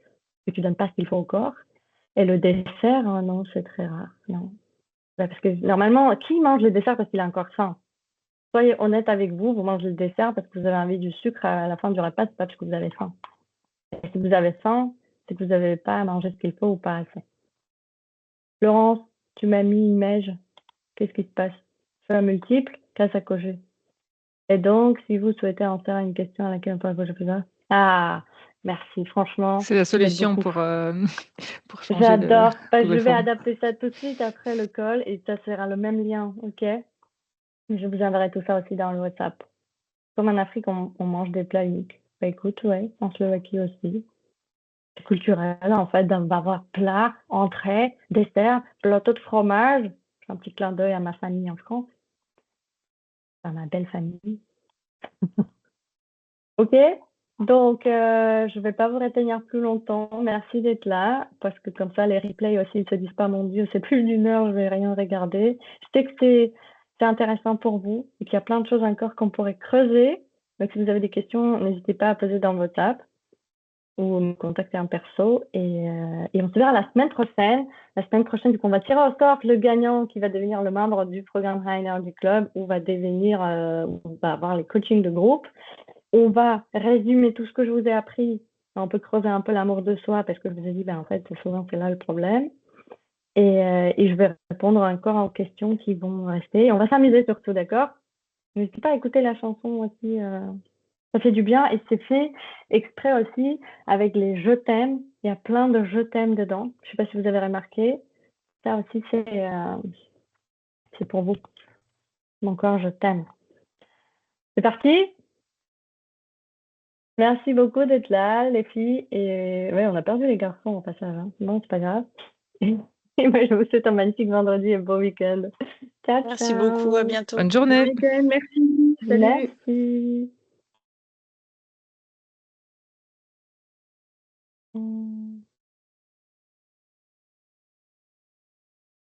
que tu donnes pas ce qu'il faut au corps. Et le dessert, hein, non, c'est très rare. Non. Ben, parce que normalement, qui mange le dessert parce qu'il a encore faim? Soyez honnête avec vous, vous mangez le dessert parce que vous avez envie du sucre à la fin du repas, c'est pas parce que vous avez faim. Et si vous avez faim, c'est que vous n'avez pas mangé ce qu'il faut ou pas assez. Laurence, tu m'as mis une mèche. Qu'est-ce qui se passe? Choix multiple, casse à cocher. Et donc, si vous souhaitez en faire une question à laquelle on peut répondre plus tard. Ah, merci, franchement. C'est la vous êtes solution beaucoup. pour changer J'adore. Je Google vais Form. adapter ça tout de suite après le call et ça sera le même lien, ok? Je vous enverrai tout ça aussi dans le WhatsApp. Comme en Afrique, on mange des plats uniques. Bah écoute, ouais, en Slovaquie aussi. C'est culturel, en fait, d'avoir plat, entrée, dessert, plateau de fromage. C'est un petit clin d'œil à ma famille en France. À ma belle famille. Ok? Donc, je ne vais pas vous retenir plus longtemps. Merci d'être là, parce que comme ça, les replays aussi, ils se disent pas, mon Dieu, c'est plus d'1 heure, je vais rien regarder. Je sais que c'est intéressant pour vous et qu'il y a plein de choses encore qu'on pourrait creuser. Donc, si vous avez des questions, n'hésitez pas à poser dans votre app ou me contacter en perso. Et on se verra la semaine prochaine. La semaine prochaine, du coup, on va tirer au sort le gagnant qui va devenir le membre du programme Rainer du club ou va devenir, on va avoir les coachings de groupe. On va résumer tout ce que je vous ai appris. On peut creuser un peu l'amour de soi parce que je vous ai dit, ben, en fait, souvent, c'est là le problème. Et je vais répondre encore aux questions qui vont rester. On va s'amuser surtout, d'accord? N'hésitez pas à écouter la chanson aussi. Ça fait du bien et c'est fait exprès aussi avec les je t'aime. Il y a plein de je t'aime dedans. Je ne sais pas si vous avez remarqué. Ça aussi, c'est pour vous. Mon corps, je t'aime. C'est parti? Merci beaucoup d'être là, les filles. Et ouais, on a perdu les garçons au passage. Hein. Non, c'est pas grave. Et moi, je vous souhaite un magnifique vendredi et bon week-end. Ciao, Merci beaucoup, à ciao. bientôt. Bonne journée. Bon week-end, merci. Salut. Merci.